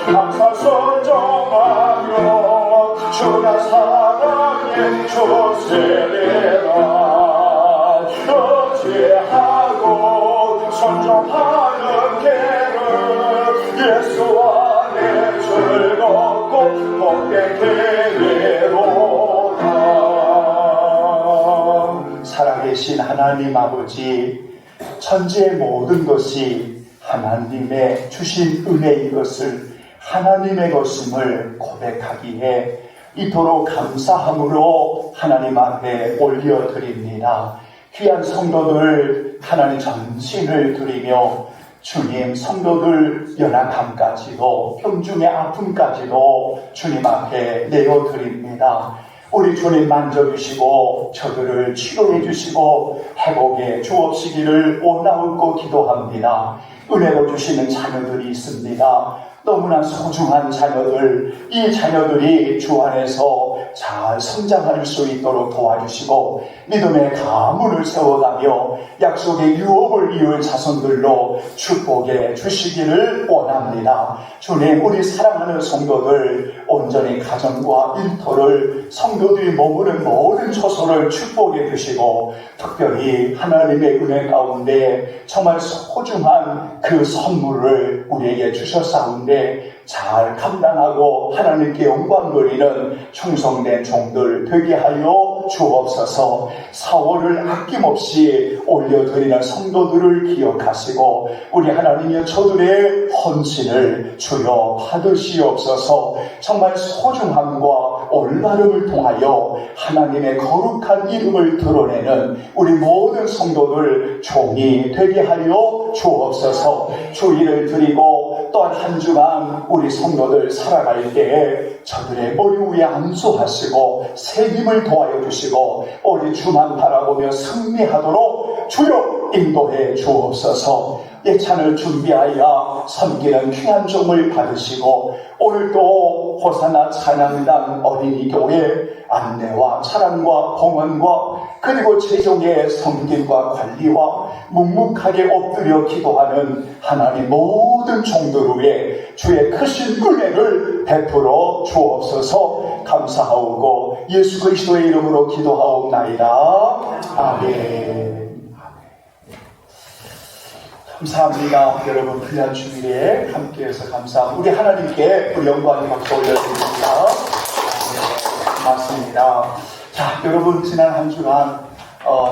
항상 순종하며 주가 사랑해 주시리라. 의지하고 순종하는 길은 예수 안에 즐겁고 복된 길이로다. 살아계신 하나님 아버지, 천지의 모든 것이 하나님의 주신 은혜인 것을 하나님의 것임을 고백하기에 이토록 감사함으로 하나님 앞에 올려드립니다. 귀한 성도들 하나님 전신을 드리며 주님 성도들 연약함까지도 병중의 아픔까지도 주님 앞에 내어드립니다. 우리 주님 만져주시고 저들을 치료해 주시고 회복해 주옵시기를 원하옵고 기도합니다. 은혜로 주시는 자녀들이 있습니다. 너무나 소중한 자녀들, 이 자녀들이 주 안에서 잘 성장할 수 있도록 도와주시고 믿음의 가문을 세워가며 약속의 유업을 이을 자손들로 축복해 주시기를 원합니다. 주님, 우리 사랑하는 성도들 온전히 가정과 일터를 성도들이 머무는 모든 처소를 축복해 주시고 특별히 하나님의 은혜 가운데 정말 소중한 그 선물을 우리에게 주셨사온데 잘 감당하고 하나님께 영광 돌리는 충성된 종들 되게 하여 주옵소서. 사월을 아낌없이 올려드리는 성도들을 기억하시고 우리 하나님의 저들의 헌신을 주여 받으시옵소서. 정말 소중함과 올바름을 통하여 하나님의 거룩한 이름을 드러내는 우리 모든 성도들 종이 되게 하여 주옵소서. 주의를 드리고 또한 한 주간 우리 성도들 살아갈 때에 저들의 머리 위에 안수하시고 새 힘을 도와여 주시고 우리 주만 바라보며 승리하도록 주여 인도해 주옵소서. 예찬을 준비하여 섬기는 귀한 종을 받으시고 오늘도 호사나 찬양단 어린이교회 안내와 차량과 공헌과 그리고 재정의 섬김과 관리와 묵묵하게 엎드려 기도하는 하나님 모든 종들 위에 주의 크신 은혜를 베풀어 주옵소서. 감사하오고 예수 그리스도의 이름으로 기도하옵나이다. 아멘. 감사합니다. 여러분 귀한 주일에 함께해서 감사합니다. 우리 하나님께 우리 영광의 박수 올려드립니다. 네, 고맙습니다. 자, 여러분 지난 한 주간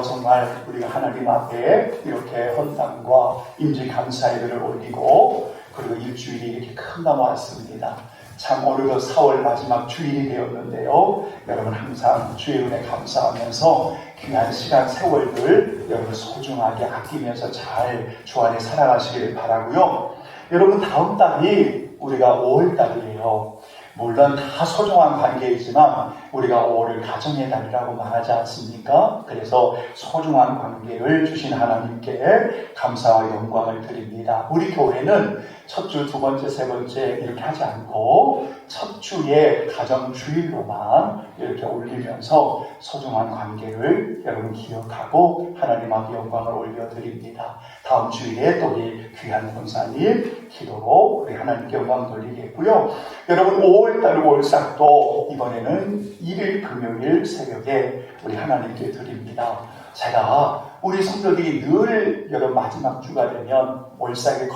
정말 우리가 하나님 앞에 이렇게 헌당과 임재 감사예배를 올리고 그리고 일주일이 이렇게 금방 왔습니다. 참 오늘도 4월 마지막 주일이 되었는데요. 여러분 항상 주의 은혜 감사하면서 귀한 시간 세월들 여러분 소중하게 아끼면서 잘 주 안에 살아가시길 바라고요. 여러분 다음 달이 우리가 5월 달이에요. 물론 다 소중한 관계이지만 우리가 5월을 가정의 달이라고 말하지 않습니까? 그래서 소중한 관계를 주신 하나님께 감사와 영광을 드립니다. 우리 교회는 첫 주, 두 번째, 세 번째 이렇게 하지 않고 첫 주에 가정 주일로만 이렇게 올리면서 소중한 관계를 여러분 기억하고 하나님 앞에 영광을 올려드립니다. 다음 주일에 또 우리 귀한 권사님 기도로 우리 하나님께 영광 돌리겠고요. 여러분 5월달 월삭도 이번에는 1일 금요일 새벽에 우리 하나님께 드립니다. 제가 우리 성도들이 늘 여러분 마지막 주가 되면 월삭에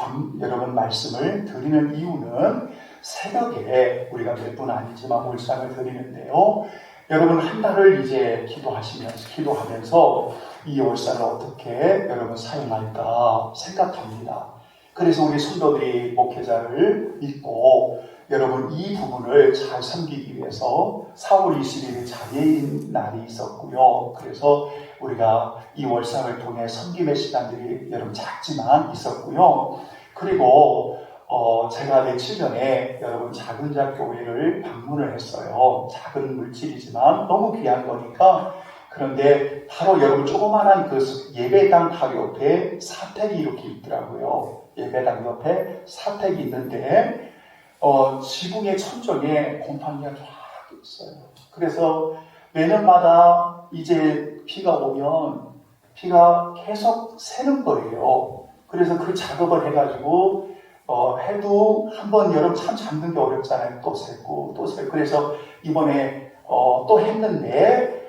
여러분 말씀을 드리는 이유는 새벽에 우리가 몇 분 아니지만 월삭을 드리는데요. 여러분 한 달을 이제 기도하면서 이 월사를 어떻게 여러분 사용할까 생각합니다. 그래서 우리 성도들이 목회자를 믿고 여러분 이 부분을 잘 섬기기 위해서 4월 20일 장애인 날이 있었고요. 그래서 우리가 이 월상을 통해 섬김의 시간들이 여러분 작지만 있었고요. 그리고 제가 며칠 전에 여러분 작은 자 교회를 방문을 했어요. 작은 물질이지만 너무 귀한 거니까. 그런데 바로 여러분 조그만한 그 예배당 바로 옆에 사택이 이렇게 있더라고요. 예배당 옆에 사택이 있는데 지붕의 천정에 곰팡이가 쫙 있어요. 그래서 매년마다 이제 비가 오면 비가 계속 새는 거예요. 그래서 그 작업을 해가지고 해도 한번 여름 참 잠든 게 어렵잖아요. 또 새고 또 새고. 그래서 이번에 또 했는데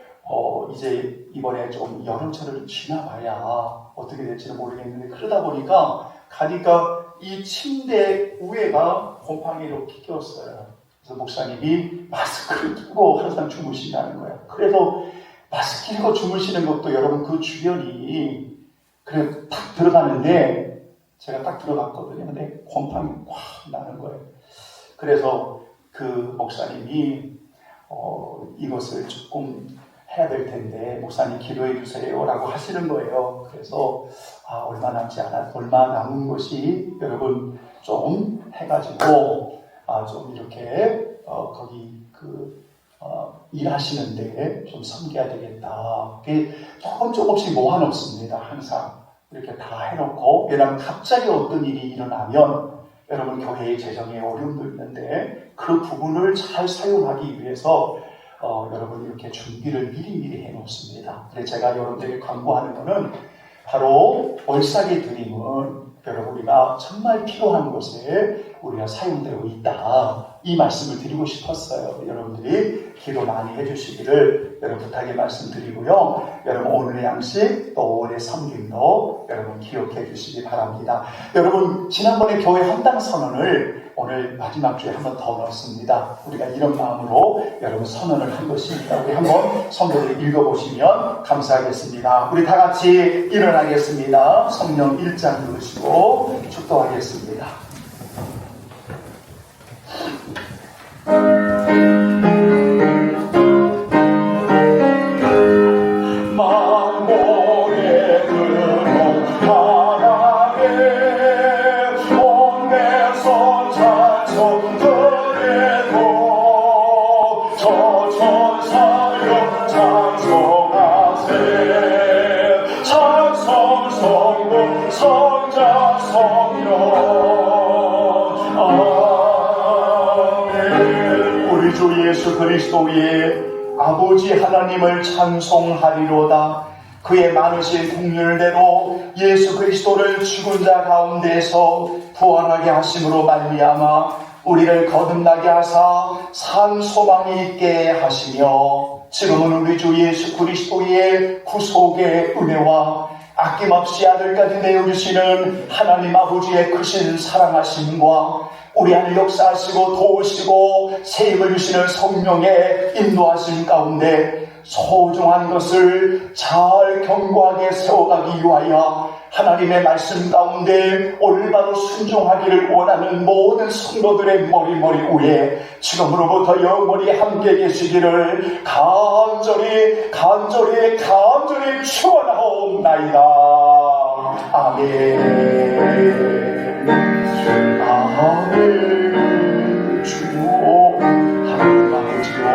이제 이번에 좀 여름철을 지나봐야 어떻게 될지는 모르겠는데 그러다 보니까 가니까 이 침대 위에가 곰팡이로 끼었어요. 그래서 목사님이 마스크를 끼고 항상 주무신다는 거예요. 그래서 마스크 끼고 주무시는 것도 여러분 그 주변이 그래 딱 들어가는데 제가 딱 들어갔거든요. 근데 곰팡이 확 나는 거예요. 그래서 그 목사님이 이것을 조금 해야 될 텐데 목사님 기도해 주세요 라고 하시는 거예요. 그래서 얼마 남은 것이 여러분 좀 해가지고 좀 이렇게 거기 일하시는데 좀 섬겨야 되겠다. 조금씩 모아놓습니다. 항상 이렇게 다 해놓고, 왜냐하면 갑자기 어떤 일이 일어나면 여러분 교회의 재정에 어려움도 있는데 그 부분을 잘 사용하기 위해서 여러분 이렇게 준비를 미리 해놓습니다. 그래서 제가 여러분들에게 광고하는 것은 바로 월삭의 드림은 여러분 우리가 정말 필요한 곳에 우리가 사용되고 있다. 이 말씀을 드리고 싶었어요. 여러분들이 기도 많이 해주시기를 여러분 부탁의 말씀드리고요. 여러분 오늘의 양식 또 오늘의 섬김도 여러분 기억해 주시기 바랍니다. 여러분 지난번에 교회 헌당 선언을 오늘 마지막 주에 한 번 더 넣었습니다. 우리가 이런 마음으로 여러분 선언을 한 것이니까 우리 한번 성경을 읽어보시면 감사하겠습니다. 우리 다 같이 일어나겠습니다. 성령 1장 누르시고 축도하겠습니다. 예수 그리스도의 아버지 하나님을 찬송하리로다. 그의 많으신 긍휼대로 예수 그리스도를 죽은 자 가운데서 부활하게 하심으로 말미암아 우리를 거듭나게 하사 산 소망이 있게 하시며 지금은 우리 주 예수 그리스도의 구속의 은혜와 아낌없이 아들까지 내어주시는 하나님 아버지의 크신 사랑하심과 우리 안에 역사하시고 도우시고 세임을 주시는 성령의 인도하심 가운데 소중한 것을 잘 견고하게 세워가기 위하여 하나님의 말씀 가운데 올바로 순종하기를 원하는 모든 성도들의 머리 위에 지금으로부터 영원히 함께 계시기를 간절히 축원하옵나이다. 아멘. 아멘. 주여 하나님 아버지여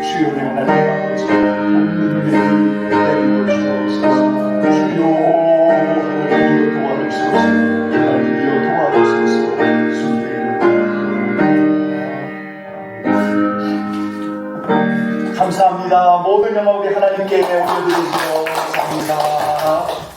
주여 내 하나님 아버지 내리고 주옵소서. 주여 하나님이여 도와주소서. 하나님이여 도와주소서. 감사합니다. 모든 영광 우리 하나님께 올려드리시오. 감사합니다.